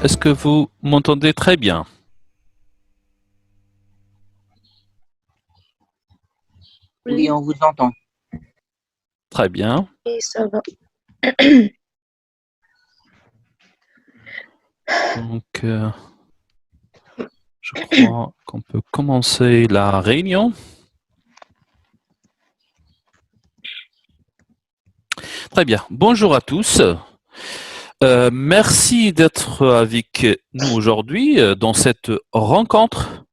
Est-ce que vous m'entendez très bien? Oui, Oui, on vous entend. Très bien. et ça va. Donc, je crois qu'on peut commencer la réunion. Très bien. Bonjour à tous. Merci d'être avec nous aujourd'hui dans cette rencontre.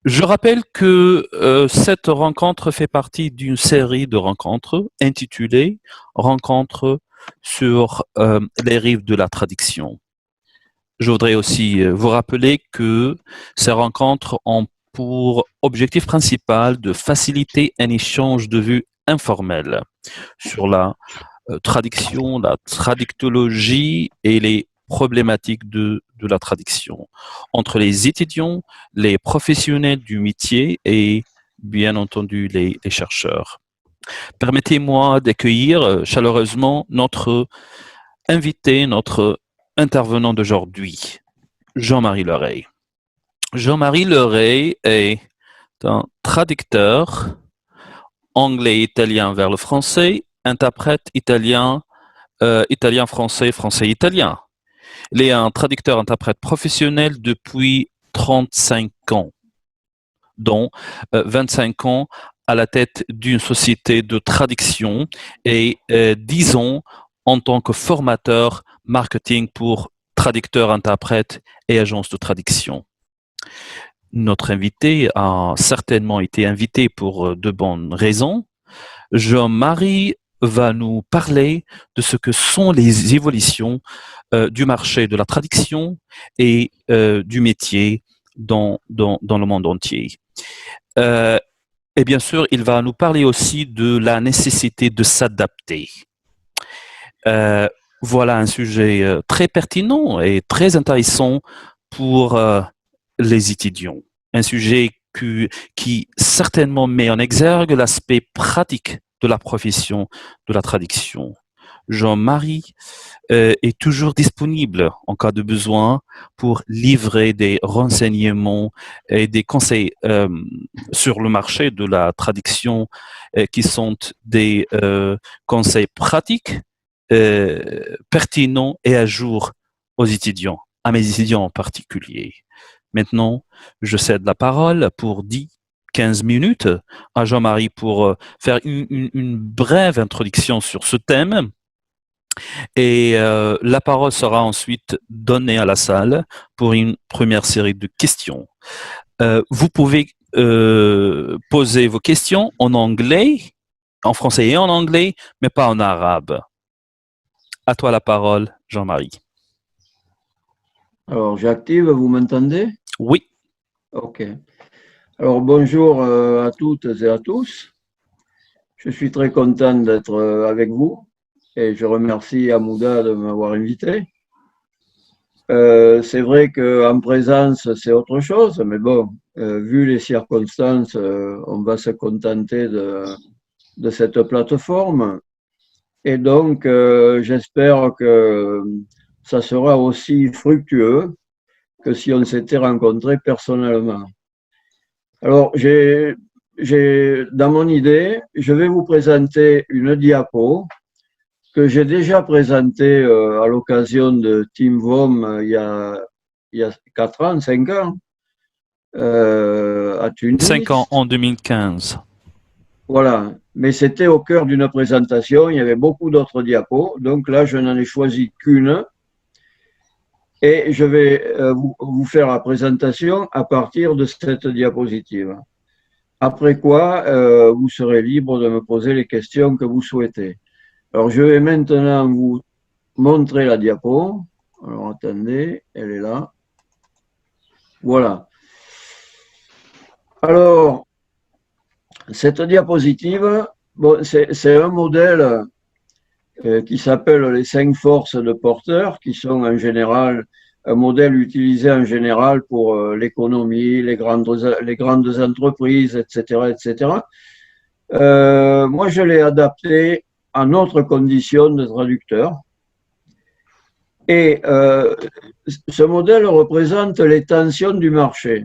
Je rappelle que cette rencontre fait partie d'une série de rencontres intitulée Rencontres sur les rives de la traduction. Je voudrais aussi vous rappeler que ces rencontres ont pour objectif principal de faciliter un échange de vues informel sur la traduction, la traductologie et les problématiques de la traduction entre les étudiants, les professionnels du métier et bien entendu les chercheurs. Permettez-moi d'accueillir chaleureusement notre invité, notre intervenant d'aujourd'hui, Jean-Marie Leray. Jean-Marie Leray est un traducteur anglais-italien vers le français, interprète italien, italien-français, français-italien. Il est un traducteur-interprète professionnel depuis 35 ans, dont 25 ans à la tête d'une société de traduction et 10 ans en tant que formateur marketing pour traducteurs, interprètes et agences de traduction. Notre invité a certainement été invité pour de bonnes raisons. Jean-Marie va nous parler de ce que sont les évolutions du marché de la traduction et du métier dans le monde entier. Et bien sûr, il va nous parler aussi de la nécessité de s'adapter. Voilà un sujet très pertinent et très intéressant pour les étudiants. Un sujet qui certainement met en exergue l'aspect pratique de la profession de la traduction. Jean-Marie est toujours disponible en cas de besoin pour livrer des renseignements et des conseils sur le marché de la traduction qui sont des conseils pratiques, pertinents et à jour aux étudiants, à mes étudiants en particulier. Maintenant, je cède la parole pour 10-15 minutes à Jean-Marie pour faire une brève introduction sur ce thème. Et la parole sera ensuite donnée à la salle pour une première série de questions. Vous pouvez poser vos questions en anglais, en français et en anglais, mais pas en arabe. À toi la parole, Jean-Marie. Alors, j'active, vous m'entendez? Oui. Ok. Alors, bonjour à toutes et à tous. Je suis très content d'être avec vous et je remercie Amouda de m'avoir invité. C'est vrai qu'en présence, c'est autre chose, mais bon, vu les circonstances, on va se contenter de cette plateforme. Et donc, j'espère que ça sera aussi fructueux que si on s'était rencontrés personnellement. Alors, dans mon idée, je vais vous présenter une diapo que j'ai déjà présentée à l'occasion de Team VOM il y a 4 ans, 5 ans, à Tunis. 5 ans en 2015. Voilà, mais c'était au cœur d'une présentation, il y avait beaucoup d'autres diapos, donc là, je n'en ai choisi qu'une. Et je vais vous faire la présentation à partir de cette diapositive. Après quoi, vous serez libre de me poser les questions que vous souhaitez. Alors, je vais maintenant vous montrer la diapo. Alors, attendez, elle est là. Voilà. Alors, cette diapositive, bon, c'est un modèle qui s'appelle les 5 forces de Porter, qui sont en général un modèle utilisé en général pour l'économie, les grandes entreprises, etc., etc. Moi, je l'ai adapté à notre condition de traducteur. Et ce modèle représente les tensions du marché.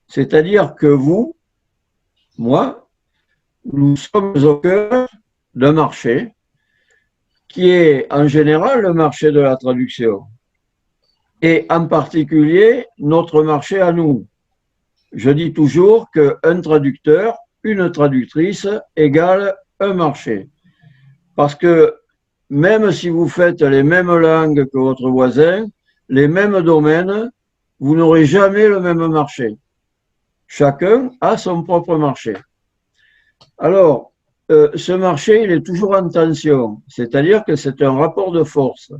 C'est-à-dire que vous, moi, nous sommes au cœur d'un marché qui est en général le marché de la traduction et en particulier notre marché à nous. Je dis toujours qu'un traducteur, une traductrice égale un marché. Parce que même si vous faites les mêmes langues que votre voisin, les mêmes domaines, vous n'aurez jamais le même marché. Chacun a son propre marché. Alors, ce marché, il est toujours en tension, c'est-à-dire que c'est un rapport de force.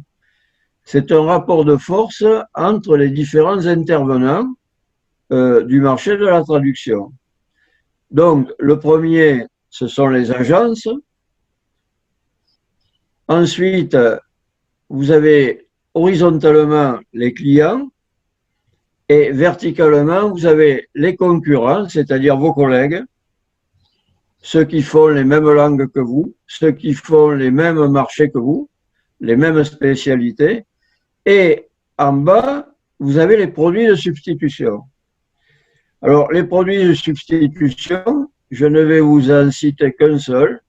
C'est un rapport de force entre les différents intervenants du marché de la traduction. Donc, le premier, ce sont les agences. Ensuite, vous avez horizontalement les clients et verticalement, vous avez les concurrents, c'est-à-dire vos collègues, ceux qui font les mêmes langues que vous, ceux qui font les mêmes marchés que vous, les mêmes spécialités. Et en bas, vous avez les produits de substitution. Alors, les produits de substitution, je ne vais vous en citer qu'un seul,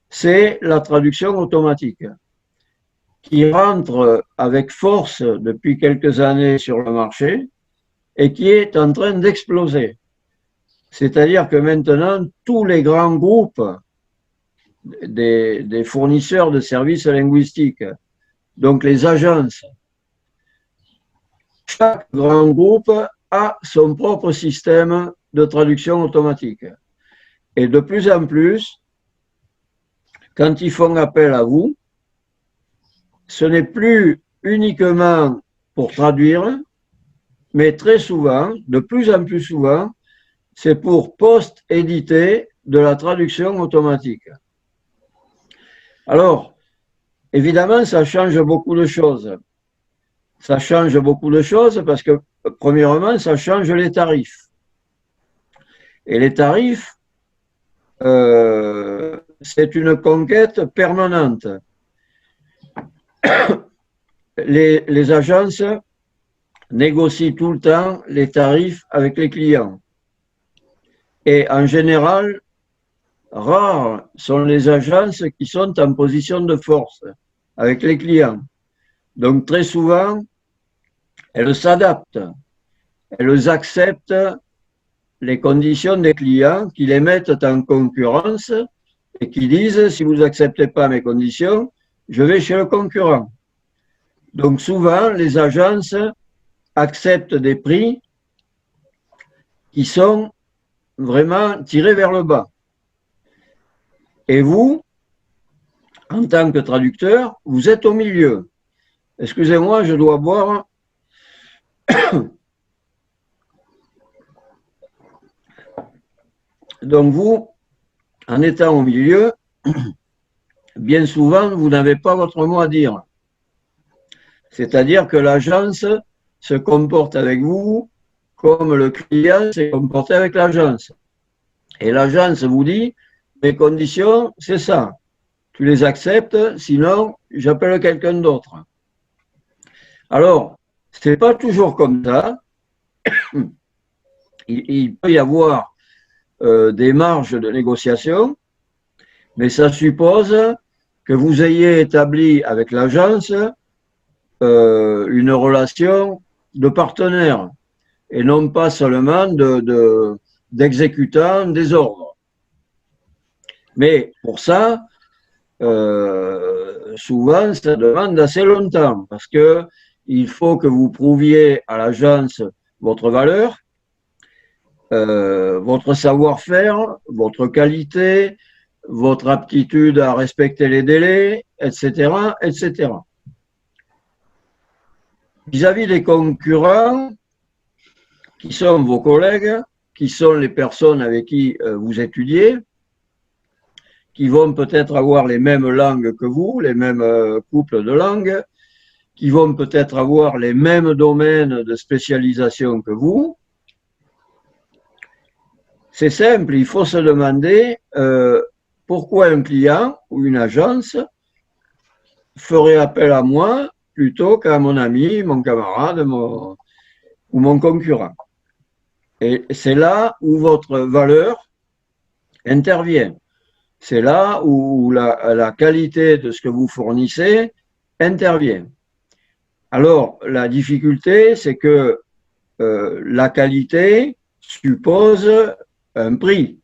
c'est la traduction automatique, qui rentre avec force depuis quelques années sur le marché et qui est en train d'exploser. C'est-à-dire que maintenant, tous les grands groupes des fournisseurs de services linguistiques, donc les agences, chaque grand groupe a son propre système de traduction automatique. Et de plus en plus, quand ils font appel à vous, ce n'est plus uniquement pour traduire, mais très souvent, de plus en plus souvent, c'est pour post-éditer de la traduction automatique. Alors, évidemment, ça change beaucoup de choses. Ça change beaucoup de choses parce que, premièrement, ça change les tarifs. Et les tarifs, c'est une conquête permanente. Les agences négocient tout le temps les tarifs avec les clients. Et en général, rares sont les agences qui sont en position de force avec les clients. Donc très souvent, elles s'adaptent, elles acceptent les conditions des clients qui les mettent en concurrence et qui disent, si vous n'acceptez pas mes conditions, je vais chez le concurrent. Donc souvent, les agences acceptent des prix qui sont vraiment tirés vers le bas. Et vous, en tant que traducteur, vous êtes au milieu. Excusez-moi, je dois boire. Donc vous, en étant au milieu, bien souvent, vous n'avez pas votre mot à dire. C'est-à-dire que l'agence se comporte avec vous comme le client s'est comporté avec l'agence. Et l'agence vous dit, mes conditions, c'est ça. Tu les acceptes, sinon, j'appelle quelqu'un d'autre. Alors, ce n'est pas toujours comme ça. Il peut y avoir des marges de négociation, mais ça suppose que vous ayez établi avec l'agence une relation de partenaire et non pas seulement d'exécutant des ordres. Mais pour ça, souvent, ça demande assez longtemps parce que il faut que vous prouviez à l'agence votre valeur, votre savoir-faire, votre qualité, votre aptitude à respecter les délais, etc., etc. Vis-à-vis des concurrents, qui sont vos collègues, qui sont les personnes avec qui vous étudiez, qui vont peut-être avoir les mêmes langues que vous, les mêmes couples de langues, qui vont peut-être avoir les mêmes domaines de spécialisation que vous. C'est simple, il faut se demander pourquoi un client ou une agence ferait appel à moi plutôt qu'à mon ami, mon camarade ou mon concurrent. Et c'est là où votre valeur intervient. C'est là où la qualité de ce que vous fournissez intervient. Alors, la difficulté, c'est que la qualité suppose un prix.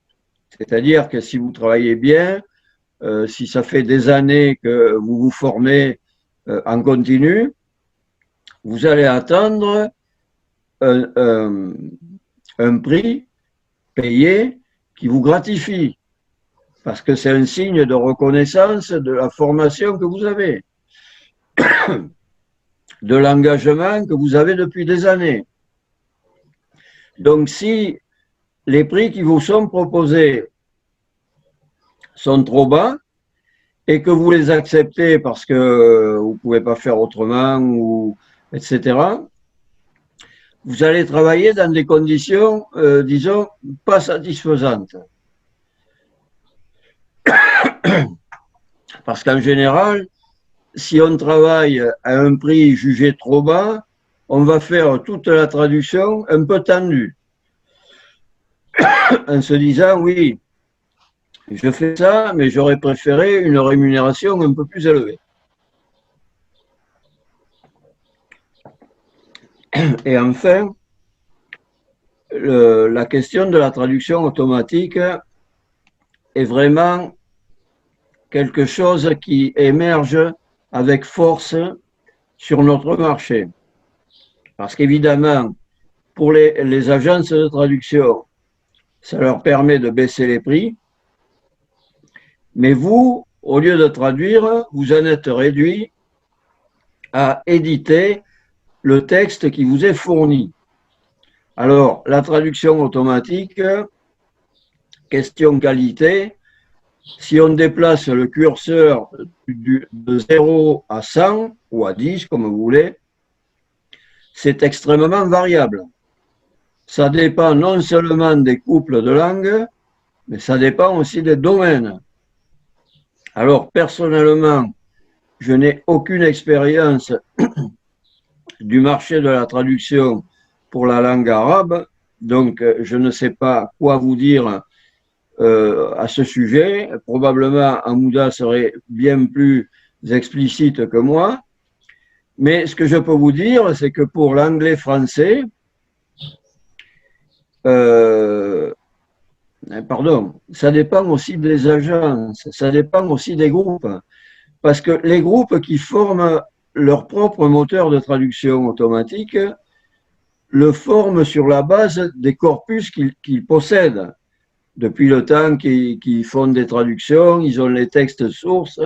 C'est-à-dire que si vous travaillez bien, si ça fait des années que vous vous formez en continu, vous allez attendre un prix payé qui vous gratifie, parce que c'est un signe de reconnaissance de la formation que vous avez, de l'engagement que vous avez depuis des années. Donc, si les prix qui vous sont proposés sont trop bas et que vous les acceptez parce que vous ne pouvez pas faire autrement, ou, etc., vous allez travailler dans des conditions, disons, pas satisfaisantes. Parce qu'en général, si on travaille à un prix jugé trop bas, on va faire toute la traduction un peu tendue, en se disant, oui, je fais ça, mais j'aurais préféré une rémunération un peu plus élevée. Et enfin, la question de la traduction automatique est vraiment quelque chose qui émerge avec force sur notre marché. Parce qu'évidemment, pour les agences de traduction, ça leur permet de baisser les prix. Mais vous, au lieu de traduire, vous en êtes réduit à éditer le texte qui vous est fourni. Alors, la traduction automatique, question qualité, si on déplace le curseur de 0 à 100 ou à 10, comme vous voulez, c'est extrêmement variable. Ça dépend non seulement des couples de langues, mais ça dépend aussi des domaines. Alors, personnellement, je n'ai aucune expérience du marché de la traduction pour la langue arabe, donc je ne sais pas quoi vous dire à ce sujet. Probablement, Hamouda serait bien plus explicite que moi. Mais ce que je peux vous dire, c'est que pour l'anglais-français, ça dépend aussi des agences, ça dépend aussi des groupes. Parce que les groupes qui forment leur propre moteur de traduction automatique le forment sur la base des corpus qu'ils possèdent. Depuis le temps qu'ils font des traductions, ils ont les textes sources,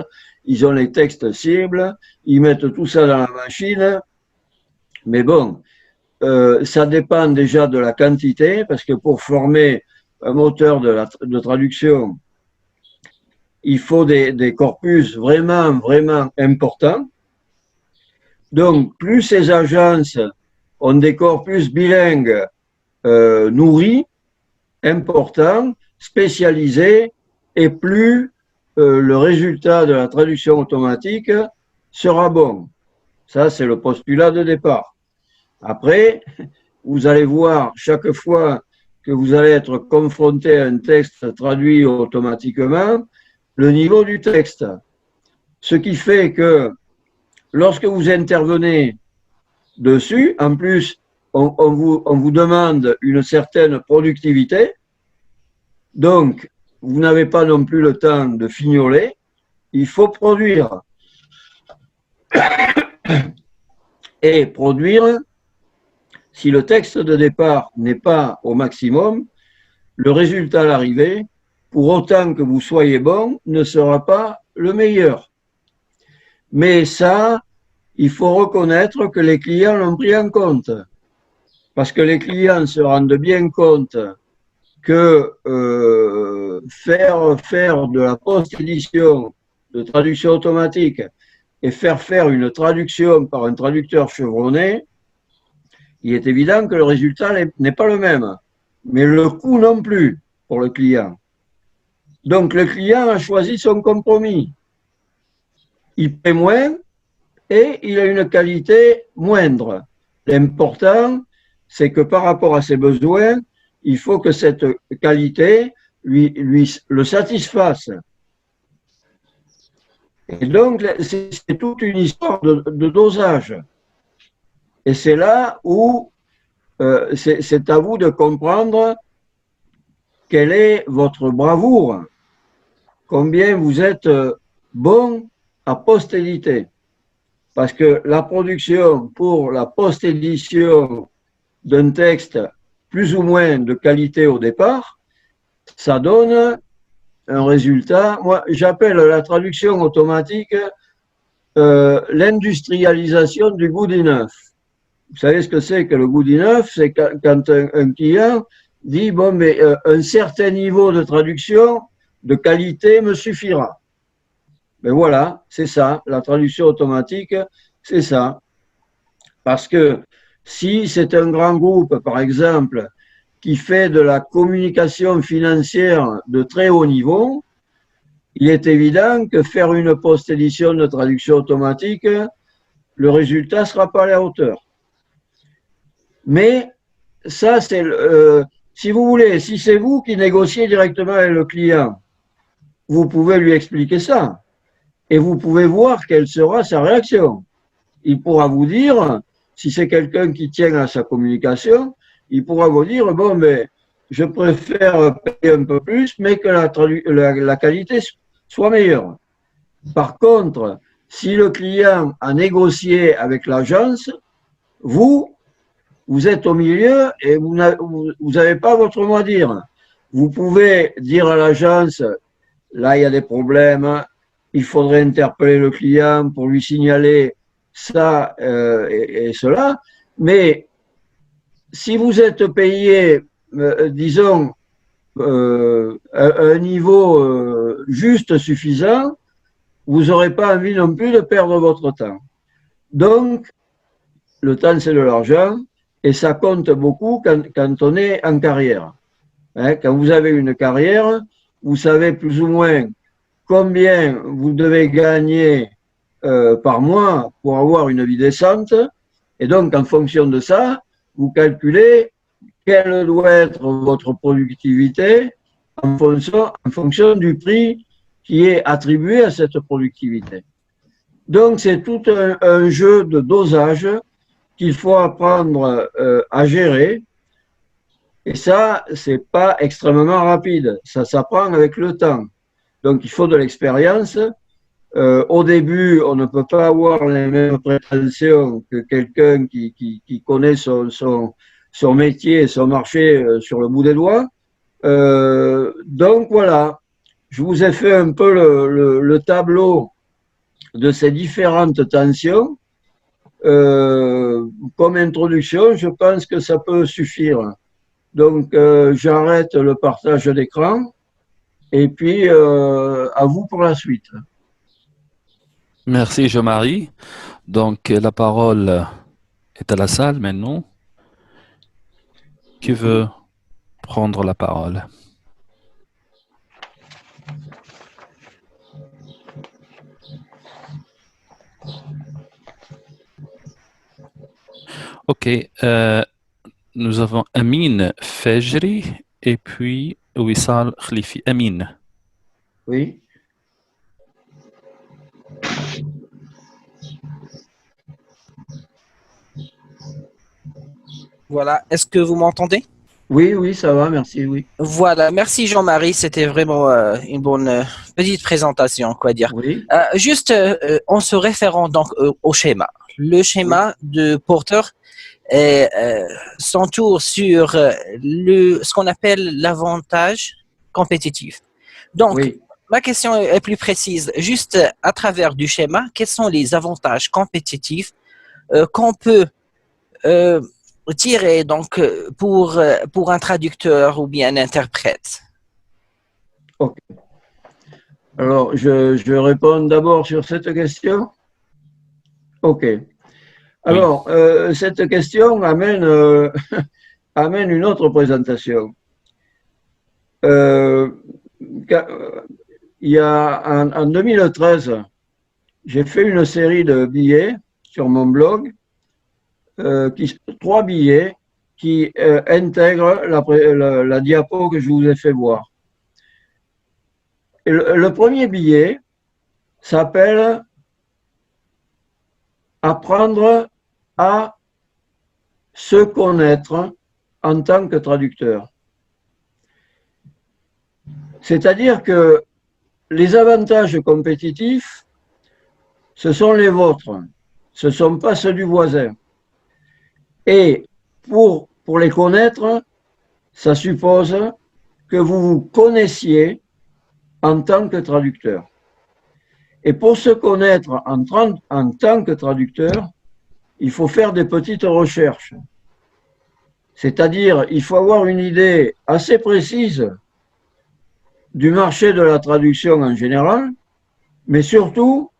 ils ont les textes cibles, ils mettent tout ça dans la machine. Mais bon, ça dépend déjà de la quantité, parce que pour former un moteur de traduction, il faut des corpus vraiment, vraiment importants. Donc, plus ces agences ont des corpus bilingues nourris, importants, spécialisés, et plus le résultat de la traduction automatique sera bon. Ça, c'est le postulat de départ. Après, vous allez voir chaque fois que vous allez être confronté à un texte traduit automatiquement, le niveau du texte. Ce qui fait que lorsque vous intervenez dessus, en plus, on vous demande une certaine productivité. Donc, vous n'avez pas non plus le temps de fignoler. Il faut produire. Et produire, si le texte de départ n'est pas au maximum, le résultat à l'arrivée, pour autant que vous soyez bon, ne sera pas le meilleur. Mais ça, il faut reconnaître que les clients l'ont pris en compte. Parce que les clients se rendent bien compte que faire de la post-édition de traduction automatique et faire une traduction par un traducteur chevronné, il est évident que le résultat n'est pas le même, mais le coût non plus pour le client. Donc le client a choisi son compromis. Il paie moins et il a une qualité moindre. L'important, c'est que par rapport à ses besoins, il faut que cette qualité le satisfasse. Et donc, c'est toute une histoire de dosage. Et c'est là où c'est à vous de comprendre quelle est votre bravoure, combien vous êtes bon à post-éditer. Parce que la production pour la post-édition d'un texte plus ou moins de qualité au départ, ça donne un résultat. Moi, j'appelle la traduction automatique l'industrialisation du goût du neuf. Vous savez ce que c'est que le goût du neuf? C'est quand un client dit, bon, mais un certain niveau de traduction, de qualité me suffira. Mais voilà, c'est ça, la traduction automatique, c'est ça. Parce que si c'est un grand groupe, par exemple, qui fait de la communication financière de très haut niveau, il est évident que faire une post-édition de traduction automatique, le résultat ne sera pas à la hauteur. Mais ça, c'est, si vous voulez, si c'est vous qui négociez directement avec le client, vous pouvez lui expliquer ça et vous pouvez voir quelle sera sa réaction. Il pourra vous dire, si c'est quelqu'un qui tient à sa communication, il pourra vous dire, bon, mais je préfère payer un peu plus, mais que la qualité soit meilleure. Par contre, si le client a négocié avec l'agence, vous êtes au milieu et vous n'avez pas votre mot à dire. Vous pouvez dire à l'agence, là, il y a des problèmes, il faudrait interpeller le client pour lui signaler ça et cela. Mais si vous êtes payé, disons, à un niveau juste suffisant, vous n'aurez pas envie non plus de perdre votre temps. Donc, le temps, c'est de l'argent et ça compte beaucoup quand on est en carrière. Hein, quand vous avez une carrière, vous savez plus ou moins combien vous devez gagner par mois pour avoir une vie décente. Et donc, en fonction de ça, vous calculez quelle doit être votre productivité en fonction du prix qui est attribué à cette productivité. Donc, c'est tout un jeu de dosage qu'il faut apprendre à gérer. Et ça, c'est pas extrêmement rapide. Ça s'apprend avec le temps. Donc, il faut de l'expérience. Au début, on ne peut pas avoir les mêmes prétentions que quelqu'un qui connaît son métier, son marché sur le bout des doigts. Donc, voilà. Je vous ai fait un peu le tableau de ces différentes tensions. Comme introduction, je pense que ça peut suffire. Donc, j'arrête le partage d'écran et puis à vous pour la suite. Merci, Jean-Marie. Donc, la parole est à la salle maintenant. Qui veut prendre la parole? Ok. Nous avons Amin Fejri et puis Wissal Khlifi. Amin. Oui. Voilà, est-ce que vous m'entendez? Oui, oui, ça va, merci, oui. Voilà, merci Jean-Marie, c'était vraiment une bonne petite présentation, quoi dire. Oui. Juste en se référant donc au schéma. Le schéma de Porter s'entoure sur ce qu'on appelle l'avantage compétitif. Donc, oui. Ma question est plus précise. Juste à travers du schéma, quels sont les avantages compétitifs qu'on peut tirer donc pour un traducteur ou bien un interprète? Ok. Alors, je réponds d'abord sur cette question. Ok. Alors, oui. Cette question amène une autre présentation. Il y a en 2013, j'ai fait une série de billets sur mon blog, 3 billets qui intègrent la diapo que je vous ai fait voir. Et le premier billet s'appelle « Apprendre à se connaître en tant que traducteur ». C'est-à-dire que les avantages compétitifs, ce sont les vôtres, ce ne sont pas ceux du voisin. Et pour les connaître, ça suppose que vous vous connaissiez en tant que traducteur. Et pour se connaître en tant que traducteur, il faut faire des petites recherches. C'est-à-dire, il faut avoir une idée assez précise du marché de la traduction en général, mais surtout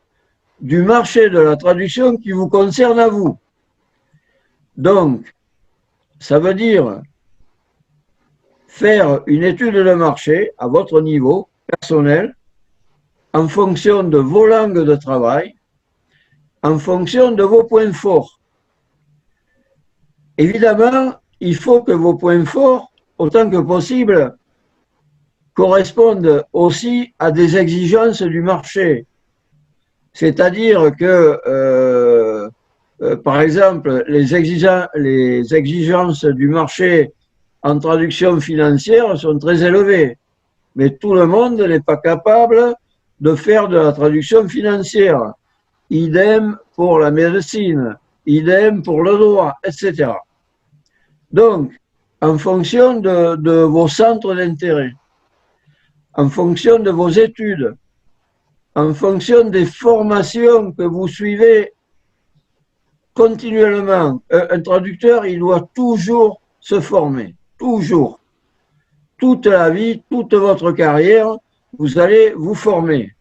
du marché de la traduction qui vous concerne à vous. Donc, ça veut dire faire une étude de marché à votre niveau personnel en fonction de vos langues de travail, en fonction de vos points forts. Évidemment, il faut que vos points forts, autant que possible, correspondent aussi à des exigences du marché. C'est-à-dire que, par exemple, les exigences du marché en traduction financière sont très élevées, mais tout le monde n'est pas capable de faire de la traduction financière. Idem pour la médecine, idem pour le droit, etc. Donc, en fonction de vos centres d'intérêt, en fonction de vos études, en fonction des formations que vous suivez continuellement, un traducteur, il doit toujours se former, toujours. Toute la vie, toute votre carrière, vous allez vous former.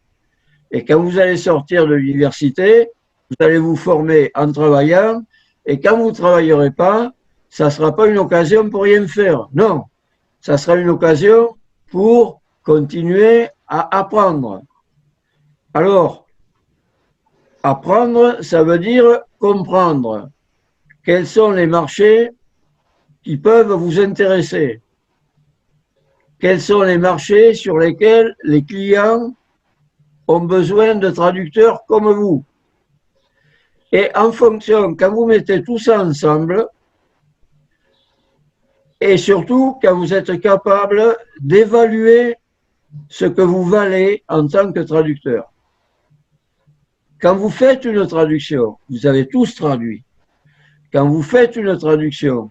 Et quand vous allez sortir de l'université, vous allez vous former en travaillant, et quand vous ne travaillerez pas, ça ne sera pas une occasion pour rien faire. Non, ça sera une occasion pour continuer à apprendre. Alors, apprendre, ça veut dire comprendre quels sont les marchés qui peuvent vous intéresser. Quels sont les marchés sur lesquels les clients ont besoin de traducteurs comme vous. Et en fonction, quand vous mettez tout ça ensemble, et surtout quand vous êtes capable d'évaluer ce que vous valez en tant que traducteur. Quand vous faites une traduction, vous avez tous traduit, quand vous faites une traduction,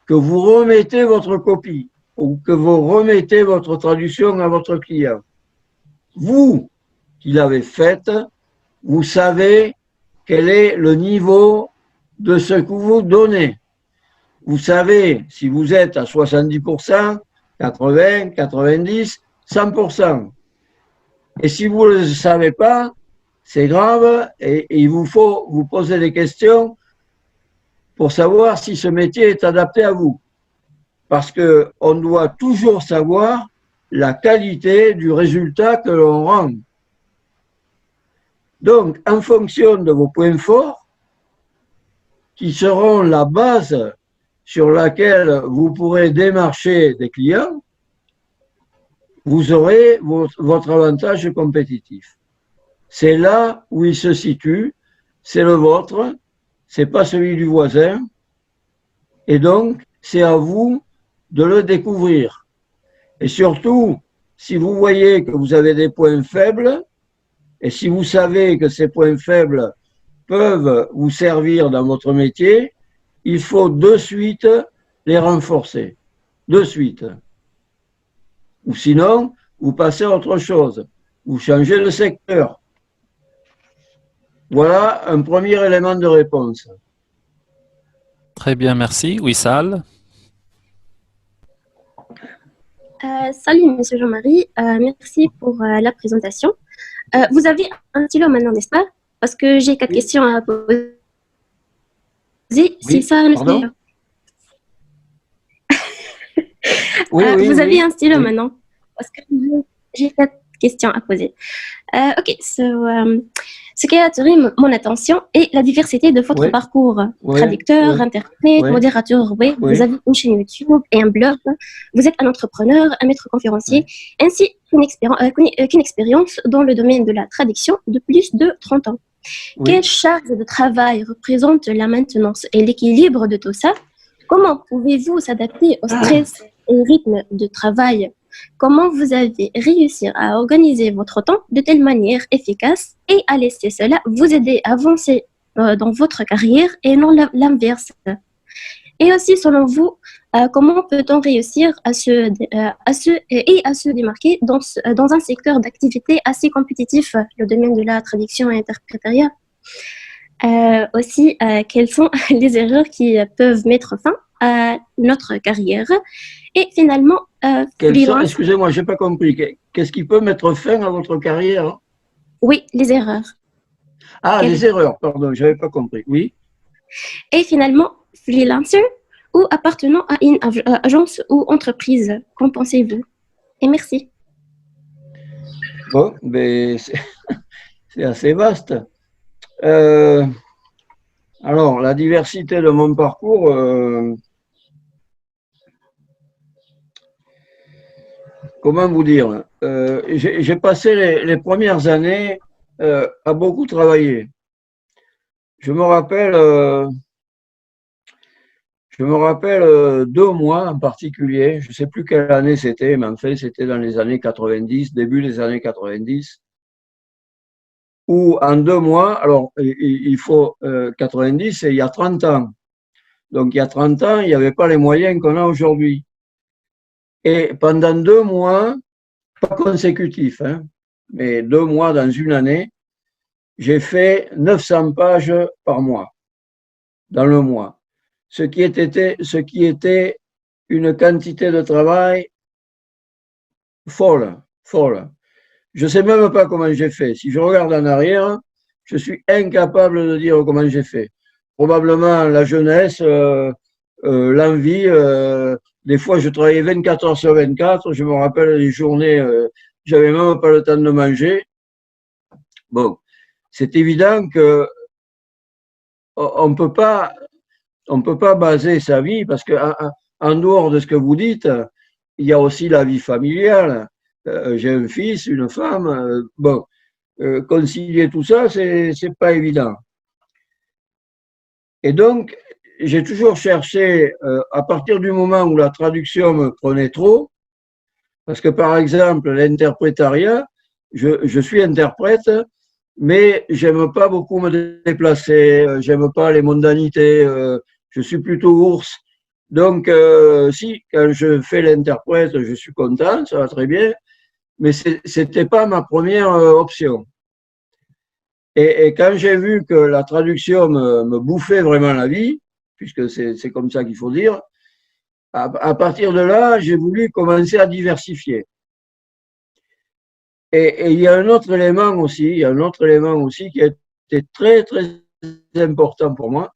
que vous remettez votre copie ou que vous remettez votre traduction à votre client, vous qui l'avez faite, vous savez quel est le niveau de ce que vous donnez. Vous savez si vous êtes à 70%, 80, 90, 100%. Et si vous ne le savez pas, c'est grave et il vous faut vous poser des questions pour savoir si ce métier est adapté à vous. Parce qu'on doit toujours savoir la qualité du résultat que l'on rend. Donc, en fonction de vos points forts, qui seront la base sur laquelle vous pourrez démarcher des clients, vous aurez votre avantage compétitif. C'est là où il se situe, c'est le vôtre, c'est pas celui du voisin, et donc c'est à vous de le découvrir. Et surtout, si vous voyez que vous avez des points faibles, et si vous savez que ces points faibles peuvent vous servir dans votre métier, il faut de suite les renforcer. De suite. Ou sinon, vous passez à autre chose. Vous changez de secteur. Voilà un premier élément de réponse. Très bien, merci. Wissal. Salut, Monsieur Jean-Marie. Merci pour la présentation. Vous avez un stylo maintenant, n'est-ce pas? Parce que j'ai 4 questions à poser. Oui, C'est ça, le pardon? stylo. Oui, Vous avez un stylo maintenant. Parce que j'ai questions à poser. Ce qui a attiré mon attention est la diversité de votre Oui. parcours. Oui, Traducteur, oui, interprète, oui. modérateur web, Oui. vous avez une chaîne YouTube et un blog, vous êtes un entrepreneur, un maître conférencier, ainsi qu'une expérience dans le domaine de la traduction de plus de 30 ans. Oui. Quelle charge de travail représente la maintenance et l'équilibre de tout ça? Comment pouvez-vous s'adapter au stress et au rythme de travail? Comment vous avez réussi à organiser votre temps de telle manière efficace et à laisser cela vous aider à avancer dans votre carrière et non l'inverse? Et aussi, selon vous, comment peut-on réussir à se démarquer dans un secteur d'activité assez compétitif, le domaine de la traduction et interprétariat? Aussi, quelles sont les erreurs qui peuvent mettre fin à notre carrière? Et finalement, excusez-moi, j'ai pas compris. Qu'est-ce qui peut mettre fin à votre carrière? Oui, les erreurs. Ah, les erreurs, pardon, j'avais pas compris. Oui. Et finalement, freelancer ou appartenant à une agence ou entreprise, qu'en pensez-vous? Et merci. Bon, mais c'est assez vaste. Alors, la diversité de mon parcours, comment vous dire, j'ai passé les premières années à beaucoup travailler. Je me rappelle 2 mois en particulier, je ne sais plus quelle année c'était, mais en fait c'était dans les années 90, début des années 90, où en 2 mois, alors il faut 90, c'est il y a 30 ans. Donc il y a 30 ans, il n'y avait pas les moyens qu'on a aujourd'hui. Et pendant 2 mois, pas consécutifs, hein, mais 2 mois dans une année, j'ai fait 900 pages par mois, dans le mois. Ce qui était une quantité de travail folle, folle. Je ne sais même pas comment j'ai fait. Si je regarde en arrière, je suis incapable de dire comment j'ai fait. Probablement la jeunesse, l'envie. Des fois, je travaillais 24 heures sur 24. Je me rappelle les journées, j'avais même pas le temps de manger. Bon, c'est évident que on peut pas baser sa vie parce que en dehors de ce que vous dites, il y a aussi la vie familiale. J'ai un fils, une femme. Bon, concilier tout ça, c'est pas évident. Et donc, j'ai toujours cherché, à partir du moment où la traduction me prenait trop, parce que par exemple, l'interprétariat, je suis interprète, mais j'aime pas beaucoup me déplacer, j'aime pas les mondanités, je suis plutôt ours. Donc, si, quand je fais l'interprète, je suis content, ça va très bien, mais c'était pas ma première option. Et quand j'ai vu que la traduction me bouffait vraiment la vie, puisque c'est comme ça qu'il faut dire, à partir de là, j'ai voulu commencer à diversifier. Et il y a un autre élément aussi, qui a été très, très important pour moi,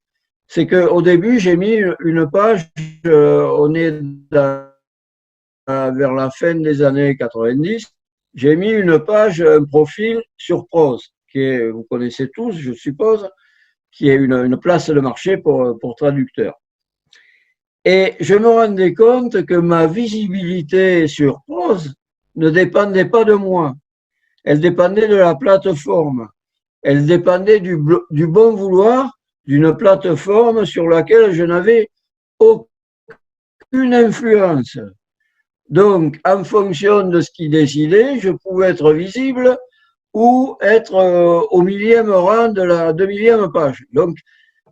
c'est qu'au début, j'ai mis une page, on est vers la fin des années 90, j'ai mis une page, un profil sur Prose, qui est, vous connaissez tous, je suppose, qui est une place de marché pour traducteurs. Et je me rendais compte que ma visibilité sur Prose ne dépendait pas de moi. Elle dépendait de la plateforme. Elle dépendait du bon vouloir d'une plateforme sur laquelle je n'avais aucune influence. Donc, en fonction de ce qui décidait, je pouvais être visible ou être au millième rang de la 2000e page. Donc,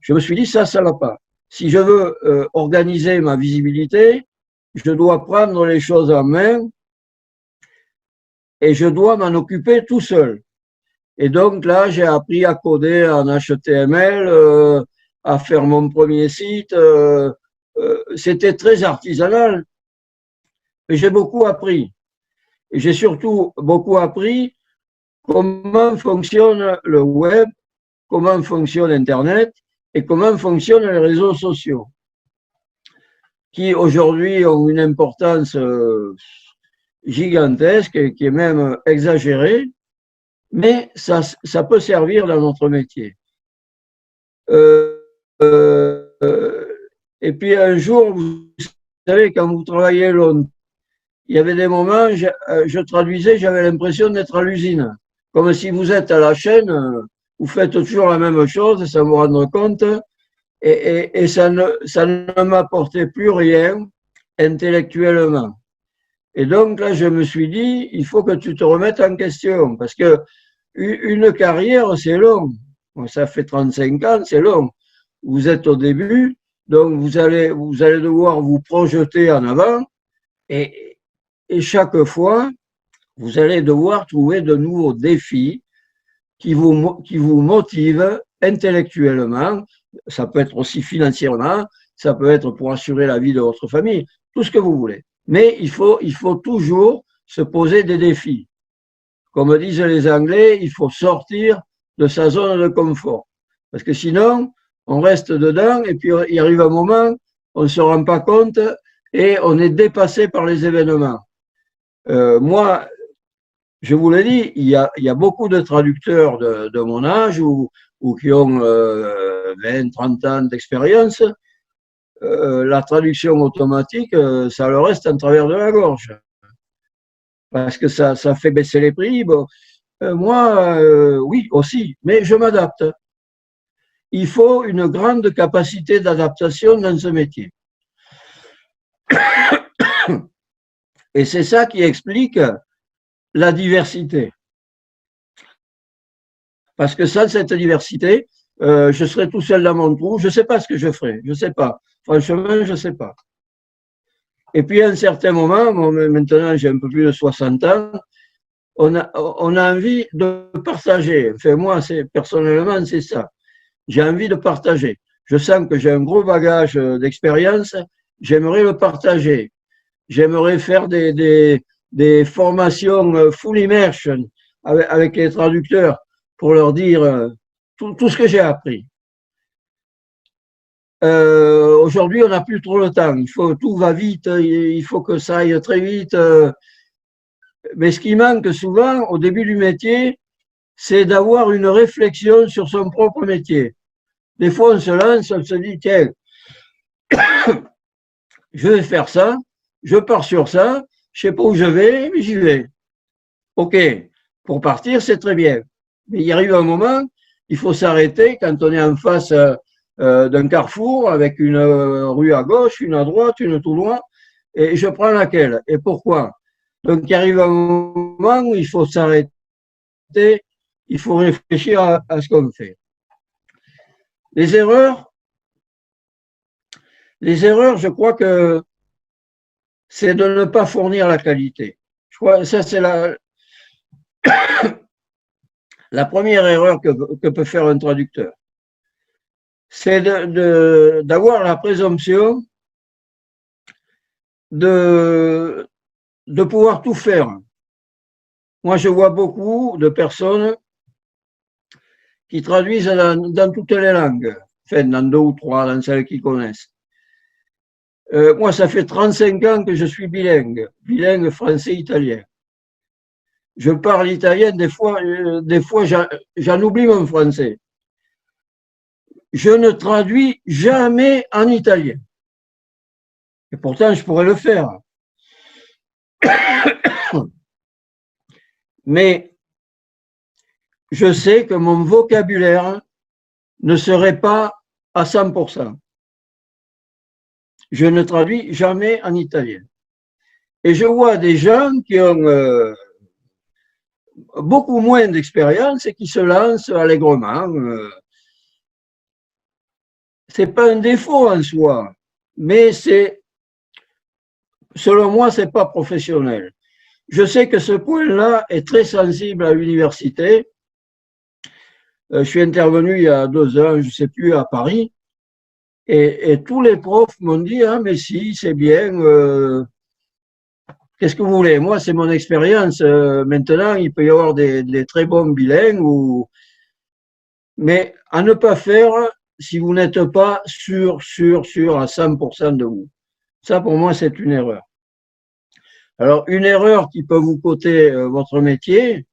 je me suis dit, ça va pas. Si je veux organiser ma visibilité, je dois prendre les choses en main et je dois m'en occuper tout seul. Et donc là, j'ai appris à coder en HTML, à faire mon premier site. C'était très artisanal, mais j'ai beaucoup appris. Et j'ai surtout beaucoup appris comment fonctionne le web, comment fonctionne Internet et comment fonctionnent les réseaux sociaux, qui aujourd'hui ont une importance gigantesque et qui est même exagéré, mais ça peut servir dans notre métier. Et puis un jour, vous savez, quand vous travaillez longtemps, il y avait des moments, je traduisais, j'avais l'impression d'être à l'usine. Comme si vous êtes à la chaîne, vous faites toujours la même chose sans vous rendre compte, et ça ne m'apportait plus rien intellectuellement. Et donc là, je me suis dit, il faut que tu te remettes en question, parce que une carrière, c'est long. Bon, ça fait 35 ans, c'est long. Vous êtes au début, donc vous allez devoir vous projeter en avant, et chaque fois, vous allez devoir trouver de nouveaux défis qui vous motivent intellectuellement. Ça peut être aussi financièrement, ça peut être pour assurer la vie de votre famille, tout ce que vous voulez. Mais il faut toujours se poser des défis. Comme disent les Anglais, il faut sortir de sa zone de confort. Parce que sinon, on reste dedans et puis il arrive un moment, on ne se rend pas compte et on est dépassé par les événements. Moi, je vous l'ai dit, il y a beaucoup de traducteurs de mon âge ou qui ont 20, 30 ans d'expérience. La traduction automatique, ça leur reste en travers de la gorge. Parce que ça fait baisser les prix. Bon, moi, oui, aussi, mais je m'adapte. Il faut une grande capacité d'adaptation dans ce métier. Et c'est ça qui explique la diversité. Parce que sans cette diversité, je serais tout seul dans mon trou, je ne sais pas ce que je ferais, je ne sais pas. Franchement, je ne sais pas. Et puis à un certain moment, maintenant j'ai un peu plus de 60 ans, on a envie de partager. Enfin, moi, personnellement, c'est ça. J'ai envie de partager. Je sens que j'ai un gros bagage d'expérience, j'aimerais le partager. J'aimerais faire des formations full immersion avec les traducteurs pour leur dire tout ce que j'ai appris. Aujourd'hui, on n'a plus trop le temps. Tout va vite, il faut que ça aille très vite. Mais ce qui manque souvent au début du métier, c'est d'avoir une réflexion sur son propre métier. Des fois, on se lance, on se dit, tiens, je vais faire ça, je pars sur ça, je ne sais pas où je vais, mais j'y vais. OK, pour partir, c'est très bien. Mais il arrive un moment, il faut s'arrêter quand on est en face d'un carrefour avec une rue à gauche, une à droite, une tout loin, et je prends laquelle et pourquoi. Donc il arrive un moment où il faut s'arrêter, il faut réfléchir à ce qu'on fait. Les erreurs, je crois que c'est de ne pas fournir la qualité. Je crois que ça, c'est la première erreur que peut faire un traducteur. C'est d'avoir la présomption de pouvoir tout faire. Moi, je vois beaucoup de personnes qui traduisent dans toutes les langues, enfin, dans 2 ou 3, dans celles qu'ils connaissent. Moi, ça fait 35 ans que je suis bilingue français-italien. Je parle italien, des fois j'en oublie mon français. Je ne traduis jamais en italien. Et pourtant, je pourrais le faire. Mais je sais que mon vocabulaire ne serait pas à 100%. Je ne traduis jamais en italien. Et je vois des gens qui ont beaucoup moins d'expérience et qui se lancent allègrement. C'est pas un défaut en soi, mais selon moi, c'est pas professionnel. Je sais que ce point-là est très sensible à l'université. Je suis intervenu il y a 2 ans, je sais plus, à Paris, et tous les profs m'ont dit, ah, mais si, c'est bien, qu'est-ce que vous voulez? Moi, c'est mon expérience. Maintenant, il peut y avoir des très bons bilingues, mais à ne pas faire si vous n'êtes pas sûr à 100% de vous. Ça, pour moi, c'est une erreur. Alors, une erreur qui peut vous coûter votre métier,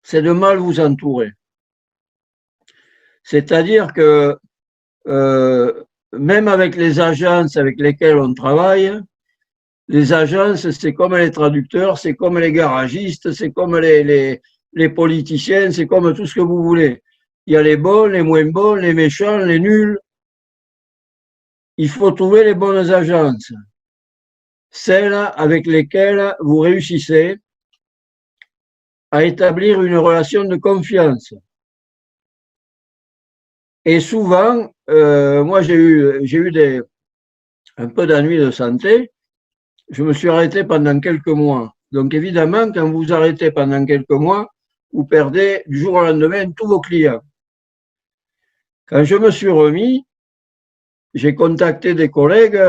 c'est de mal vous entourer. C'est-à-dire que même avec les agences avec lesquelles on travaille, les agences, c'est comme les traducteurs, c'est comme les garagistes, c'est comme les politiciens, c'est comme tout ce que vous voulez. Il y a les bons, les moins bons, les méchants, les nuls. Il faut trouver les bonnes agences, celles avec lesquelles vous réussissez à établir une relation de confiance. Et souvent, moi j'ai eu un peu d'ennuis de santé. Je me suis arrêté pendant quelques mois. Donc évidemment, quand vous arrêtez pendant quelques mois, vous perdez du jour au lendemain tous vos clients. Quand je me suis remis, j'ai contacté des collègues,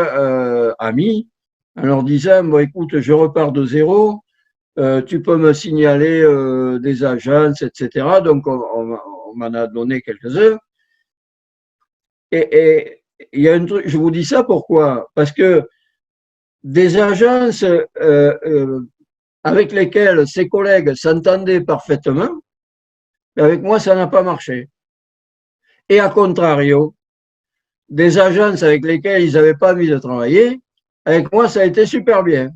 amis, en leur disant, bon écoute, je repars de zéro, tu peux me signaler des agences, etc. Donc on m'en a donné quelques-uns. Et il y a un truc, je vous dis ça pourquoi? Parce que des agences avec lesquelles ses collègues s'entendaient parfaitement, mais avec moi, ça n'a pas marché. Et à contrario, des agences avec lesquelles ils n'avaient pas envie de travailler, avec moi, ça a été super bien.